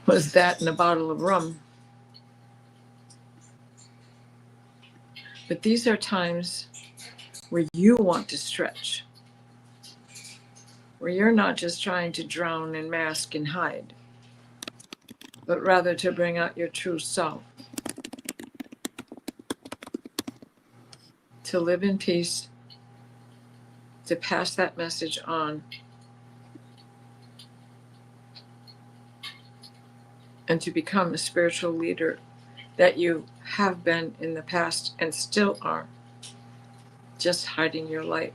was that and a bottle of rum. But these are times where you want to stretch, where you're not just trying to drown and mask and hide, but rather to bring out your true self, to live in peace, to pass that message on, and to become a spiritual leader that you have been in the past and still are, just hiding your light.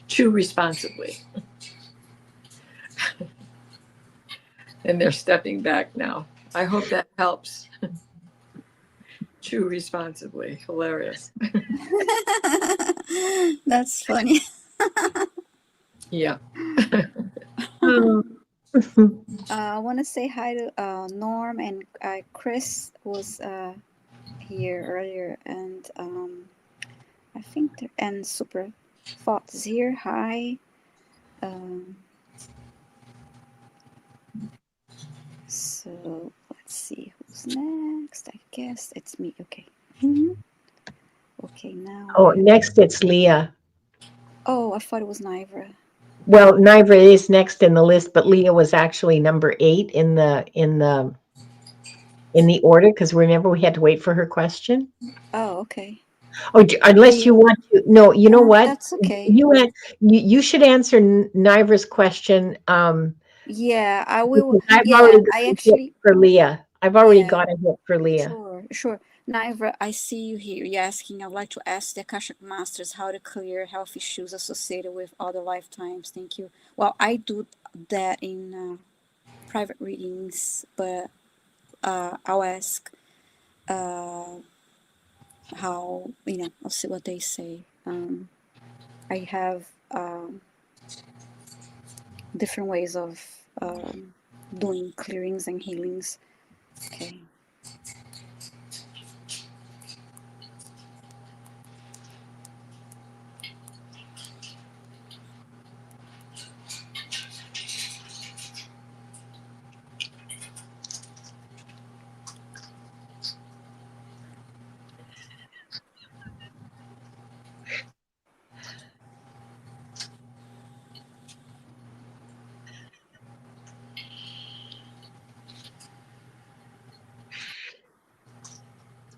Chew responsibly. And they're stepping back now. I hope that helps. Chew responsibly. Hilarious. That's funny. Yeah. Oh. I want to say hi to Norm and Chris was here earlier, and I think and Super Fox is here. Hi. Um, so let's see who's next. I guess it's me. Okay. Okay, now. Oh, next it's Leah. Oh, I thought it was Nivra. Well, Nivra is next in the list, but Leah was actually number 8 in the order, because remember we had to wait for her question. Oh, okay. Oh, unless you want to. No, you know what? That's okay. You should answer Nivra's question. Yeah, I will. Because I've Yeah, already got I a hit actually. for Leah. I've already Yeah, got a hit for Leah. sure. Nivra, I see you here. You're asking, I'd like to ask the Akashic Masters how to clear health issues associated with other lifetimes. Thank you. Well, I do that in private readings, but I'll ask how, I'll see what they say. I have different ways of doing clearings and healings. Okay.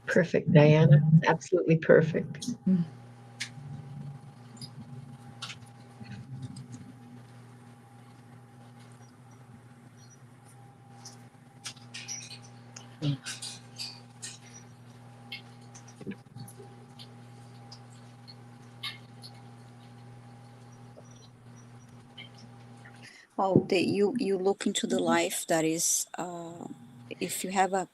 Perfect, Diana. Absolutely perfect. Well, you look into the life that is if you have a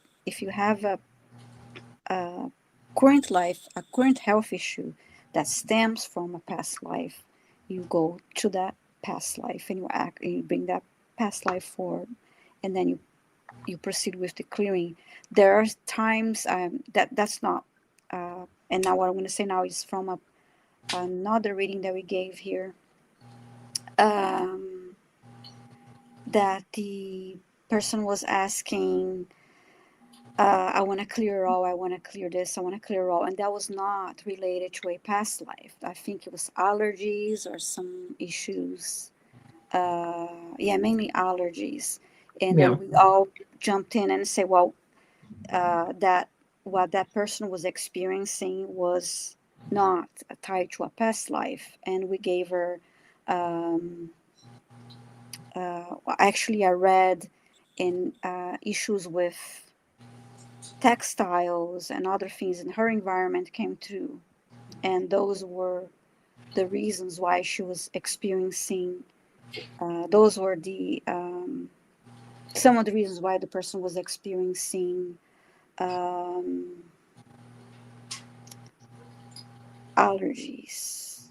current life, a current health issue that stems from a past life, you go to that past life and you bring that past life forward, and then you proceed with the clearing. There are times that's not and now what I'm going to say now is from another reading that we gave here, um, that the person was asking, I want to clear all, I want to clear this, I want to clear all. And that was not related to a past life. I think it was allergies or some issues. Mainly allergies. And Yeah. then we all jumped in and say, well, that what that person was experiencing was not tied to a past life. And we gave her, actually, I read in issues with textiles and other things in her environment came through, and those were the reasons why she was experiencing those were the some of the reasons why the person was experiencing allergies.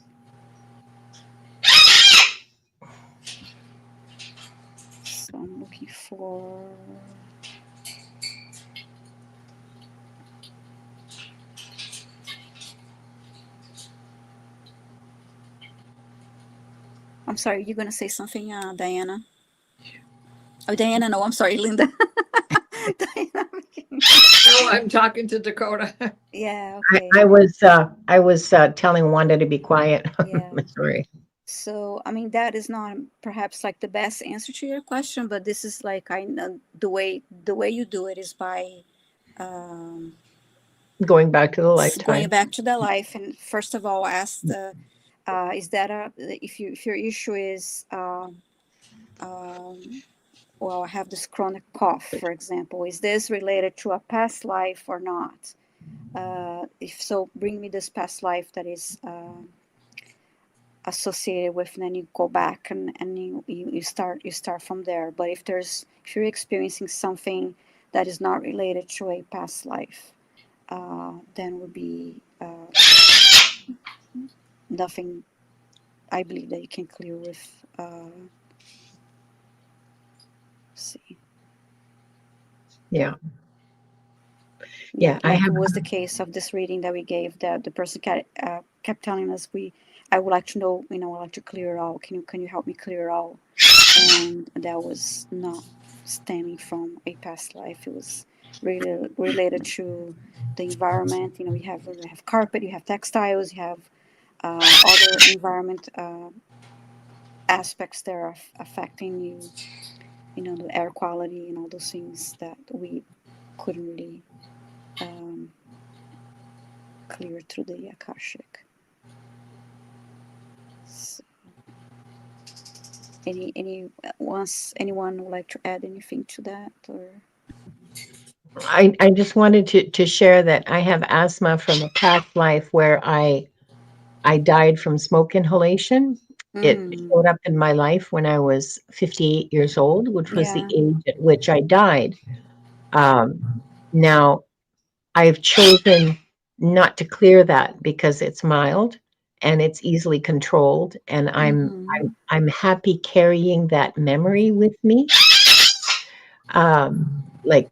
looking for. I'm sorry, you're gonna say something, Diana? Oh, Diana, no, I'm sorry, Linda. Diana. No, I'm talking to Dakota. Yeah, I, okay. I was telling Wanda to be quiet. Yeah. Sorry. So, I mean, that is not perhaps like the best answer to your question, but this is like I know the way you do it is by um, Going back to the going lifetime. back to the life, and first of all, ask the is that a if your issue is um, well, I have this chronic cough, for example, is this related to a past life or not? If so, bring me this past life that is associated with, and then you go back and you start from there. But if you're experiencing something that is not related to a past life, then would be nothing I believe that you can clear with see. Yeah. Yeah, I like have. it was the case of this reading that we gave, that the person kept telling us, I would like to know, I'd like to clear it all. Can you help me clear it all? And that was not stemming from a past life. It was really related to the environment. You have carpet, you have textiles, you have other environment aspects that are affecting you. The air quality and all those things that we couldn't really um, clear through the Akashic. So, anyone would like to add anything to that, or? I just wanted to share that I have asthma from a past life where I died from smoke inhalation. It Mm, showed up in my life when I was 58 years old, which was the yeah. age at which I died. Now, I've chosen not to clear that because it's mild and it's easily controlled, and Mm-hmm. I'm happy carrying that memory with me, like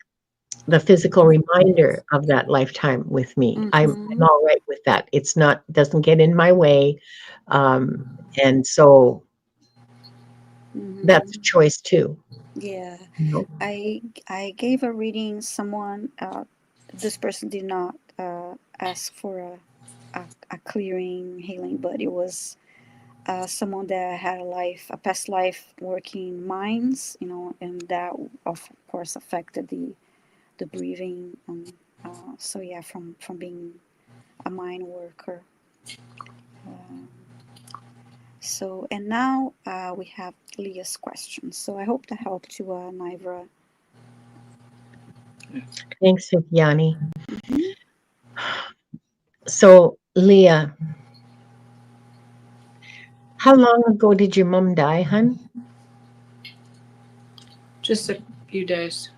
the physical reminder of that lifetime with me. I'm Mm-hmm. all right with that. It's not doesn't get in my way, um, and so that's a Mm-hmm. choice too. Yeah. You know? I gave a reading. Someone, this person did not ask for a clearing healing, but it was someone that had a past life working in mines, and that of course affected the breathing. So yeah, from being a mine worker. Um, so and now we have Leah's question. So I hope that helped you, Naivra. Thanks, Yanni. Hmm. So, Leah, how long ago did your mom die, hun? Just a few days.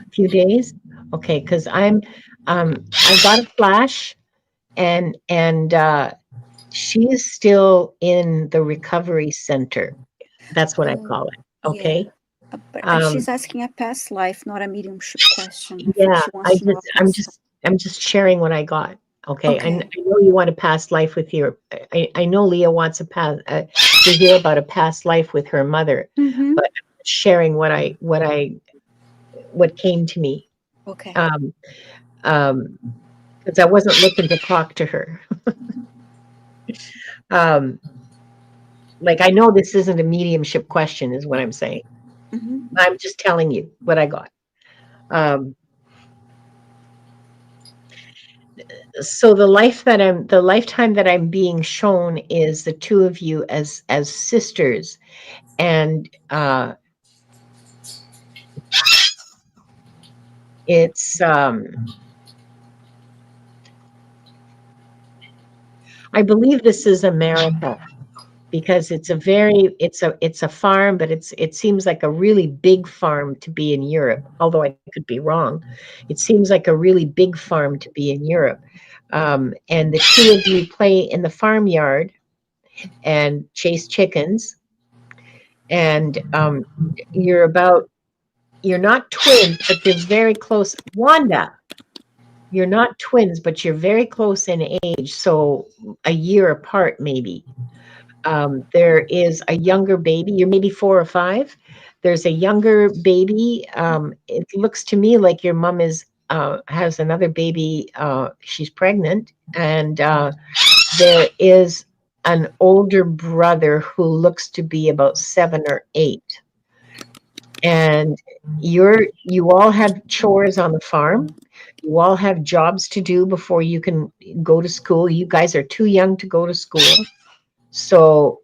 A few days? Okay, because I got a flash, and she is still in the recovery center. That's what I Oh, call it. yeah. Okay. But Um, she's asking a past life, not a mediumship question. I think yeah, she wants to know a past life. I'm just sharing what I got. Okay. I Okay. know you want a past life with your, I know Leah wants to hear about a past life with her mother, Mm-hmm. but I'm sharing what came to me. Okay. Um, um, because I wasn't looking to talk to her. Um, like I know this isn't a mediumship question, is what I'm saying. Mm-hmm. I'm just telling you what I got. Um, so the lifetime that I'm being shown is the two of you as sisters, and it's I believe this is America because it's a farm, but it seems like a really big farm to be in Europe, although I could be wrong. It seems like a really big farm to be in Europe. And the two of you play in the farmyard and chase chickens, and you're about you're not twins, but you're very close. Wanda, you're not twins, but you're very close in age, so a year apart maybe. There is a younger baby. You're maybe 4 or 5. There's a younger baby. It looks to me like your mom is has another baby. She's pregnant, and there is an older brother who looks to be about 7 or 8. And you all have chores on the farm. You all have jobs to do before you can go to school. You guys are too young to go to school. So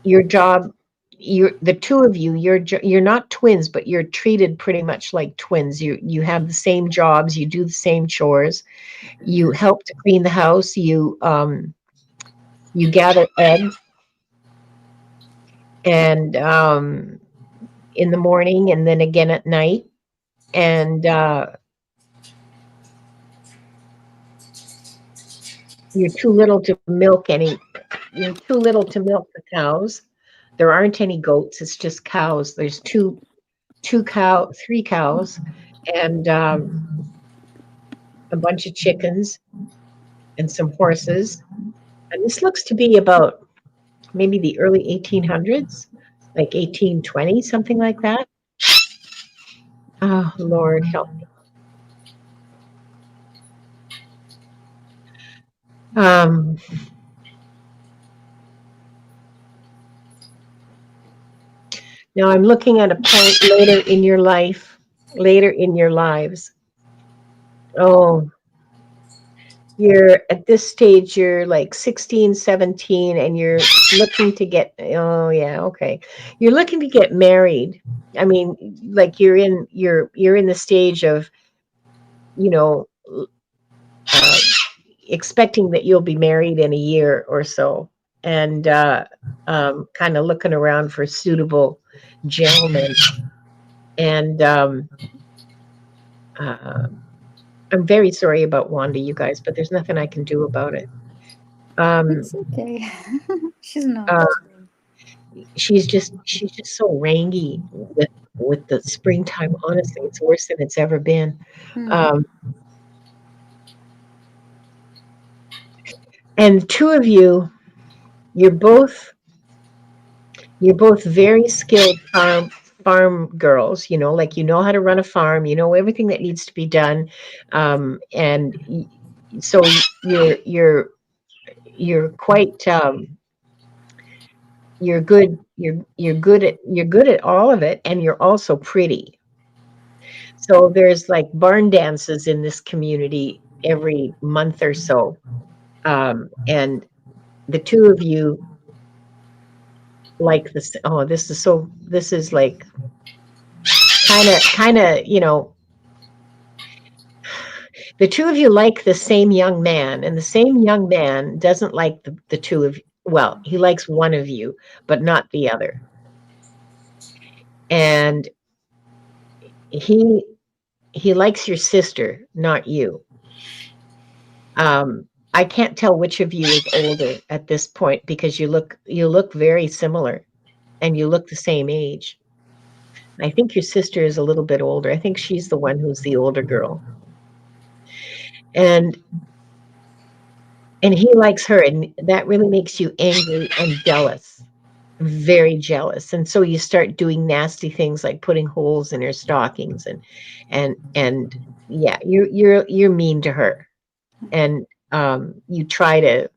your job, the two of you, you're not twins, but you're treated pretty much like twins. You have the same jobs, you do the same chores, you help to clean the house, you gather eggs, and in the morning, and then again at night, and you're too little to milk you're too little to milk the cows. There aren't any goats, it's just cows. There's three cows, and a bunch of chickens and some horses. And this looks to be about maybe the early 1800s, like 1820, something like that. Oh, Lord, help me. Now I'm looking at a point later in your lives. Oh, you're at this stage, you're like 16, 17, and you're looking to get, oh yeah, okay. You're looking to get married. I mean, like you're in the stage of, you know, expecting that you'll be married in a year or so, and kind of looking around for suitable gentlemen. And I'm very sorry about Wanda, you guys, but there's nothing I can do about it. It's okay. She's not. She's just so rangy with the springtime. Honestly, it's worse than it's ever been. And the two of you, you're both very skilled farm girls, like you know how to run a farm, you know everything that needs to be done, and so you're quite you're good at all of it, and you're also pretty. So there's like barn dances in this community every month or so, and the two of you like this. Oh, this is like kind of, the two of you like the same young man, and the same young man doesn't like the two of you. Well, he likes one of you, but not the other. And he likes your sister, not you. I can't tell which of you is older at this point, because you look very similar, and you look the same age. I think your sister is a little bit older. I think she's the one who's the older girl. And he likes her, and that really makes you angry and jealous, very jealous. And so you start doing nasty things like putting holes in her stockings, and yeah, you're mean to her, and you try to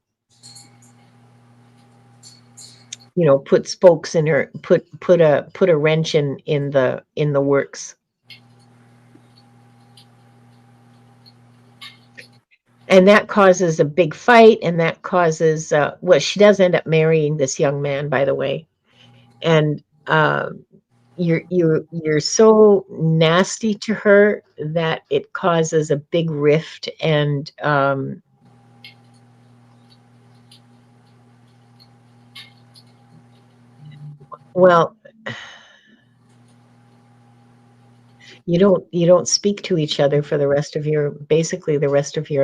put spokes in her, put a wrench in the works. And that causes a big fight, and that causes she does end up marrying this young man, by the way. And you're so nasty to her that it causes a big rift, and well, you don't speak to each other for the rest of your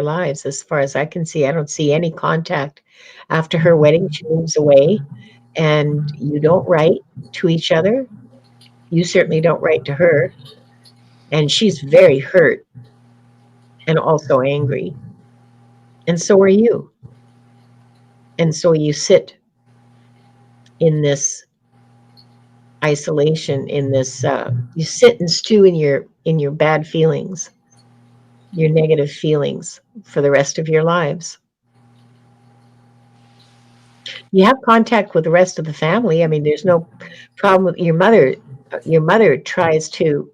lives. As far as I can see, I don't see any contact. After her wedding, she moves away, and you don't write to each other, You certainly don't write to her. And she's very hurt and also angry. And so are you. And so you sit in this isolation, in this you sit and stew in your bad feelings, your negative feelings for the rest of your lives. You have contact with the rest of the family. I mean, there's no problem with your mother. Your mother tries to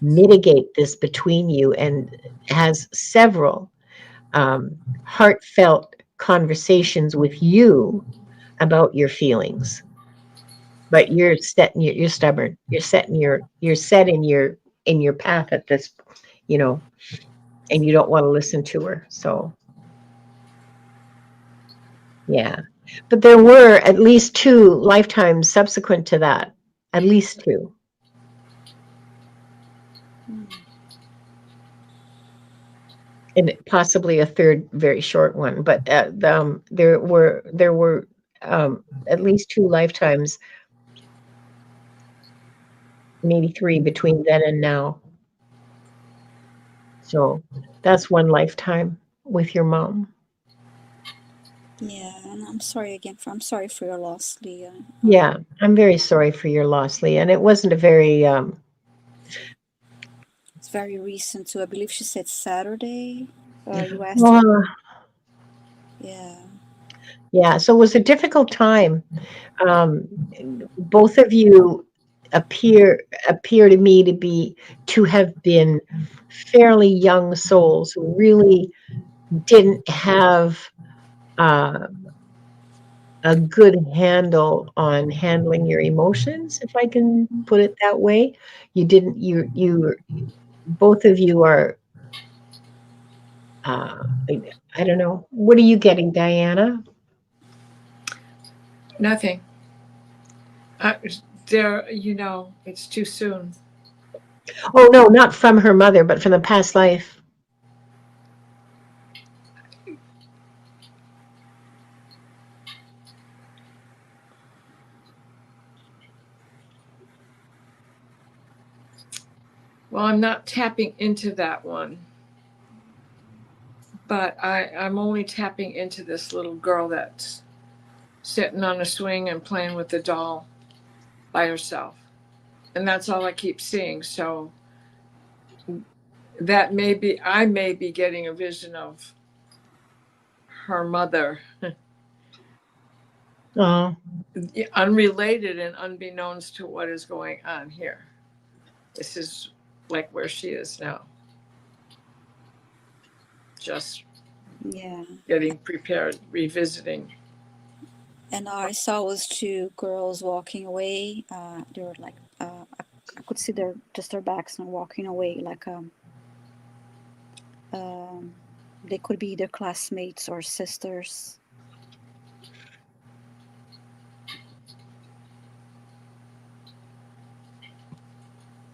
mitigate this between you and has several heartfelt conversations with you about your feelings. But you're stubborn. You're set in your path at this, you know, and you don't want to listen to her. So yeah. But there were at least 2 lifetimes subsequent to that. At least 2. And possibly a third very short one. But there were at least 2 lifetimes, maybe 3 between then and now. So that's 1 lifetime with your mom. Yeah, and I'm sorry again. I'm sorry for your loss, Leah. Yeah, I'm very sorry for your loss, Lee. And it wasn't a very It's very recent too. I believe she said Saturday. You asked her. well, Yeah. yeah. So it was a difficult time. Both of you appear to me to have been fairly young souls who really didn't have uh, a good handle on handling your emotions, if I can put it that way. You didn't. You both of you are. I don't know. What are you getting, Diana? Nothing. There, it's too soon. Oh no, not from her mother, but from the past life. Well, I'm not tapping into that one, but I'm only tapping into this little girl that's sitting on a swing and playing with the doll by herself. And that's all I keep seeing. So I may be getting a vision of her mother, Oh, unrelated and unbeknownst to what is going on here. This is like where she is now. Just Yeah. getting prepared, revisiting. And I saw was 2 girls walking away. They were like, I could see their backs and walking away. Like they could be either classmates or sisters.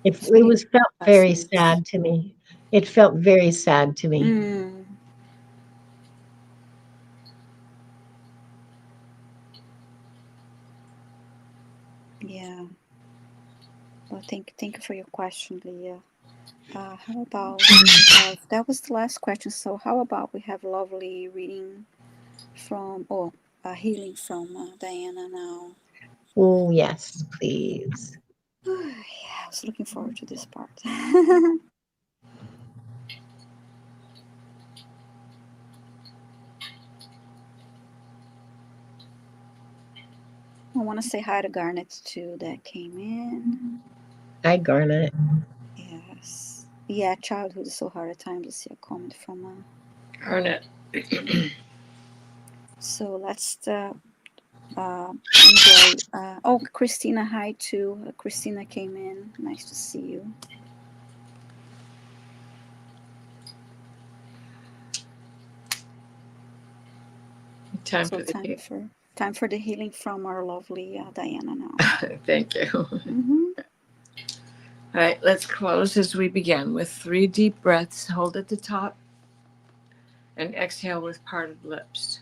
it Maybe was felt very classmates. sad to me. It felt very sad to me. Mm. Yeah. Well, thank you for your question, Leah. How about that was the last question. So how about we have lovely reading from healing from Diana now. Oh yes, please. Yeah, I was looking forward to this part. I want to say hi to Garnet too, that came in. Hi, Garnet. Yes. Yeah, childhood is so hard at times to see a comment from Garnet. So let's enjoy. Christina, hi too. Christina came in. Nice to see you. Time for the healing from our lovely Diana now. Thank you. Mm-hmm. All right, let's close as we begin with 3 deep breaths. Hold at the top and exhale with parted lips.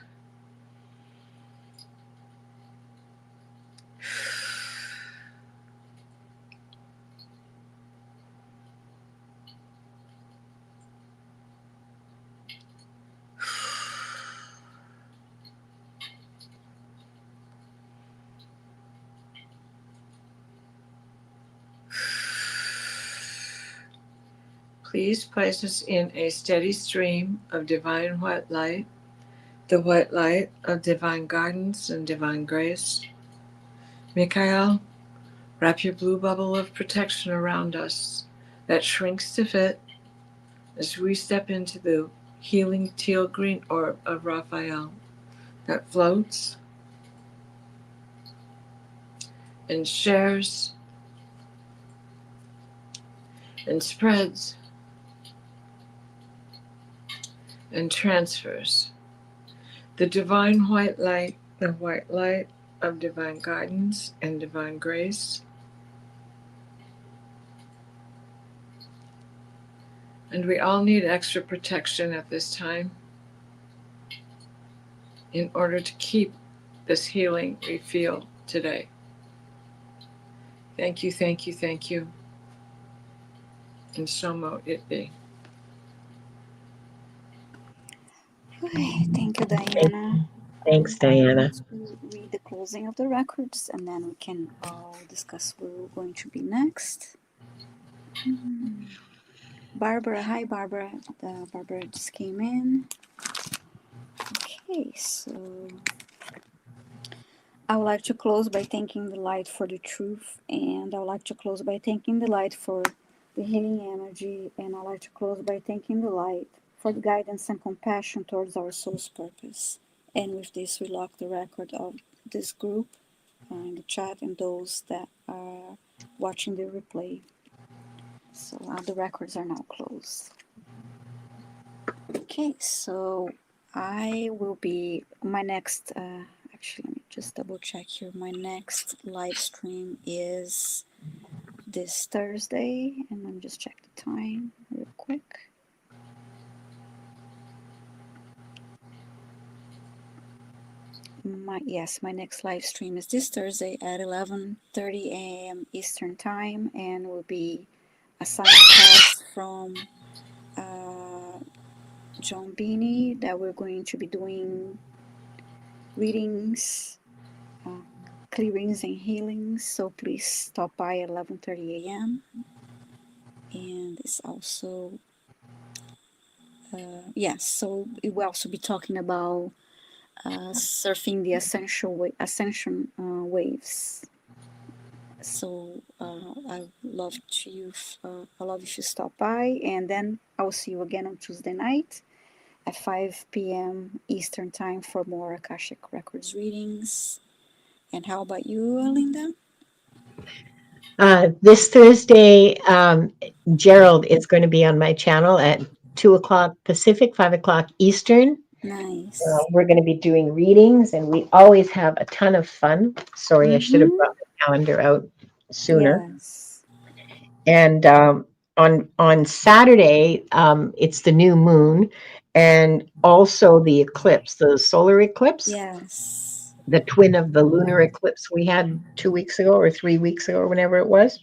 please place us in a steady stream of divine white light, the white light of divine guidance and divine grace. Michael, wrap your blue bubble of protection around us that shrinks to fit as we step into the healing teal green orb of Raphael that floats and shares and spreads and transfers the divine white light, the white light of divine guidance and divine grace. And we all need extra protection at this time in order to keep this healing we feel today. Thank you, thank you, thank you. And so mote it be. Okay, thank you, Diana. Thanks, I'm Diana. going to read the closing of the records, and then we can all discuss where we're going to be next. Barbara, hi Barbara. Barbara just came in. Okay, so I would like to close by thanking the light for the truth, and I would like to close by thanking the light for the healing energy, and I would like to close by thanking the light for the guidance and compassion towards our soul's purpose. And with this, we lock the record of this group in the chat and those that are watching the replay. So the records are now closed. Okay, so I will be my next. Actually, let me just double check here. My next live stream is this Thursday, and let me just check the time real quick. My next live stream is this Thursday at 11:30 a.m. Eastern Time, and will be a simulcast from John Beanie that we're going to be doing readings, clearings and healings. So please stop by at 11:30 a.m. And it's also so we will also be talking about surfing the ascension waves. So I love if you stop by, and then I'll see you again on Tuesday night at 5 p.m. Eastern Time for more Akashic Records readings. And how about you, Linda? This Thursday, Gerald is going to be on my channel at 2 o'clock Pacific, 5 o'clock Eastern. Nice. We're going to be doing readings, and we always have a ton of fun. Sorry, I should have brought the calendar out sooner. Yes. And on Saturday, it's the new moon, and also the eclipse, the solar eclipse. Yes. The twin of the lunar eclipse we had 2 weeks ago or 3 weeks ago, or whenever it was.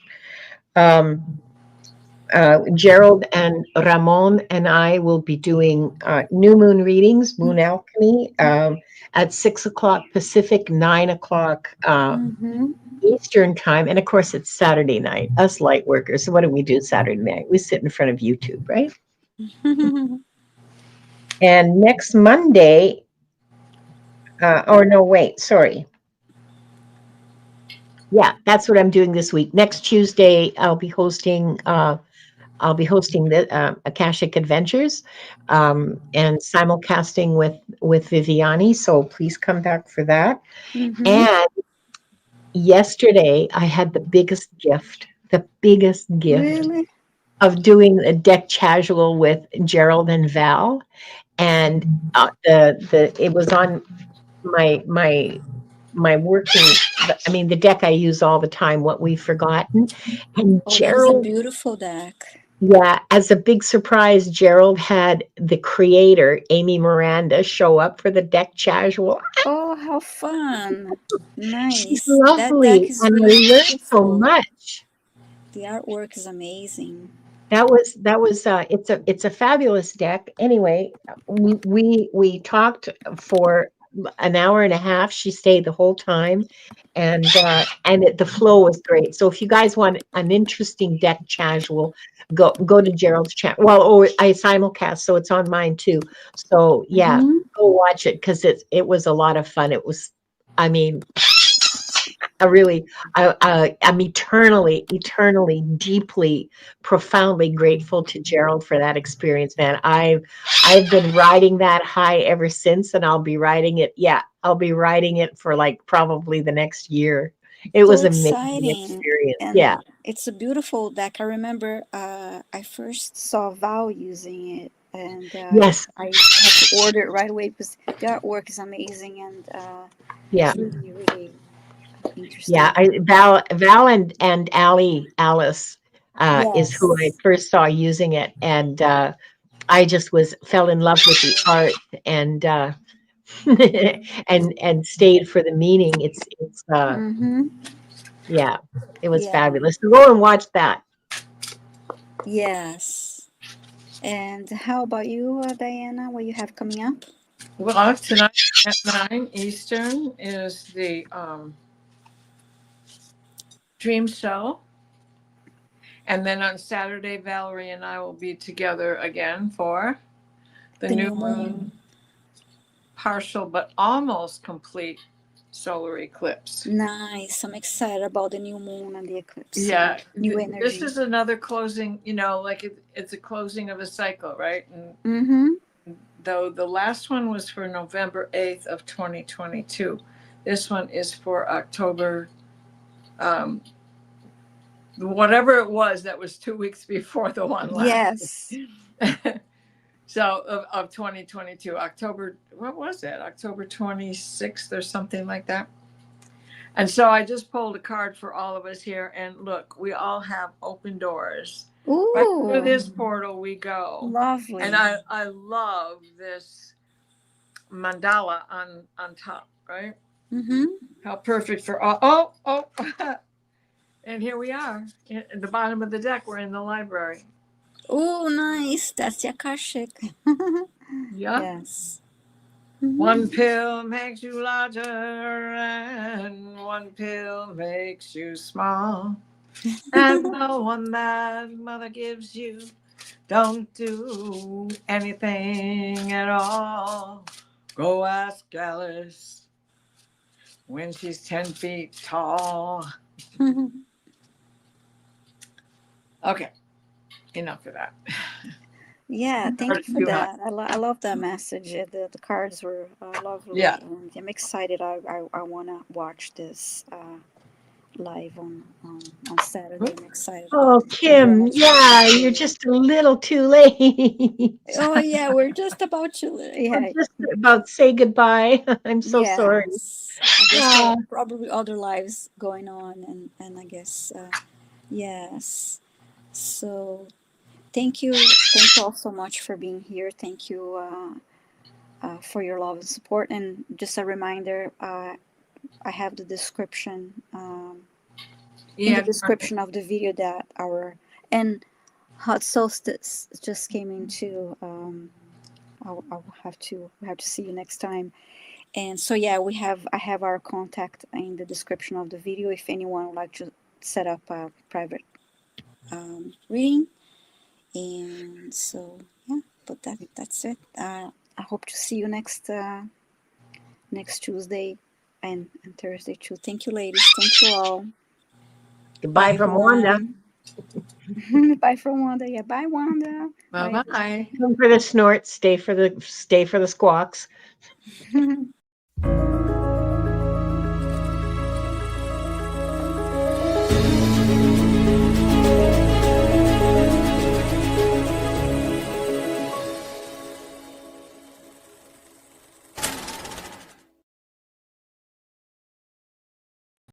Gerald and Ramon and I will be doing new moon readings, moon alchemy, at 6 o'clock Pacific, 9 o'clock Eastern time. And of course, it's Saturday night, us light workers. So what do we do Saturday night? We sit in front of YouTube, right? And next Monday, yeah, that's what I'm doing this week. Next Tuesday, I'll be hosting the Akashic Adventures and simulcasting with Viviani. So please come back for that. And yesterday, I had the biggest gift Really? of doing a deck casual with Gerald and Val, and it was on my working. I mean, the deck I use all the time. What We've Forgotten, and Oh, Gerald. that is a beautiful deck. Yeah, as a big surprise, Gerald had the creator, Amy Miranda, show up for the deck casual. Oh, how fun. Nice. She's That lovely, deck is and really I learned so beautiful. much. The artwork is amazing. That was it's a fabulous deck. Anyway, we talked for an hour and a half. She stayed the whole time, and the flow was great. So if you guys want an interesting deck casual, go to Gerald's chat. Well, oh, I simulcast, so it's on mine too. So yeah, Mhm. go watch it because it was a lot of fun. It was, I mean, I'm eternally, deeply, profoundly grateful to Gerald for that experience, man. I've been riding that high ever since, and I'll be riding it. Yeah, I'll be riding it for like probably the next year. It So was an amazing exciting. experience. Yeah. And it's a beautiful deck. I remember I first saw Val using it, and Yes. I had to order it right away because the artwork is amazing, and Yeah. it's really, really Yeah. interesting. Val and Alice is who I Yes. first saw using it, and I just fell in love with the art, and and stayed for the meaning. It's Mm-hmm. yeah, it was Yeah. fabulous. So go and watch that. Yes. And how about you, Diana? What you have coming up? Well, tonight at 9 Eastern is the Dream Show. And then on Saturday, Valerie and I will be together again for the The new new moon. moon partial but almost complete solar eclipse. Nice. I'm excited about the new moon and the eclipse. Yeah, New this energy. is another closing, like it's a closing of a cycle, right? And Mm-hmm. though the last one was for November 8th of 2022, this one is for October, whatever it was that was 2 weeks before the one last. Yes. So of 2022, October, what was it? October 26th or something like that. And so I just pulled a card for all of us here. And look, we all have open doors. Right through Ooh, this portal we go. lovely. And I love this mandala on top, right? Mm-hmm. How perfect for all. Oh. And here we are at the bottom of the deck. We're in the library. Oh, nice. That's the Akashic. Yeah. Yes. Mm-hmm. One pill makes you larger, and one pill makes you small. And the one that mother gives you don't do anything at all. Go ask Alice when she's 10 feet tall. Okay, enough of that. Yeah, thank you for Too that. I love that message. The cards were lovely. Yeah. And I'm excited. I want to watch this live on Saturday. I'm excited Oh, about it. Thank you very Kim, much for yeah, being you're here. just a little too late. Oh, yeah, we're just about to. I'm Yeah. just about to say goodbye. I'm so sorry. Yes. I guess there Ah, are probably other lives going on, and I guess, yes. So thank you all so much for being here. Thank you for your love and support. And just a reminder, I have the description in the Yeah. description of the video that our and hot solstice just came into. I'll have to see you next time. And so yeah, I have our contact in the description of the video if anyone would like to set up a private reading. And so yeah, but that's it. I hope to see you next Tuesday and Thursday too. Thank you, ladies. Thank you all. goodbye Bye, from Wanda. everyone. Bye from Wanda. Yeah, bye, Wanda. Bye, Bye-bye. Come for the snorts, stay for the squawks. everyone.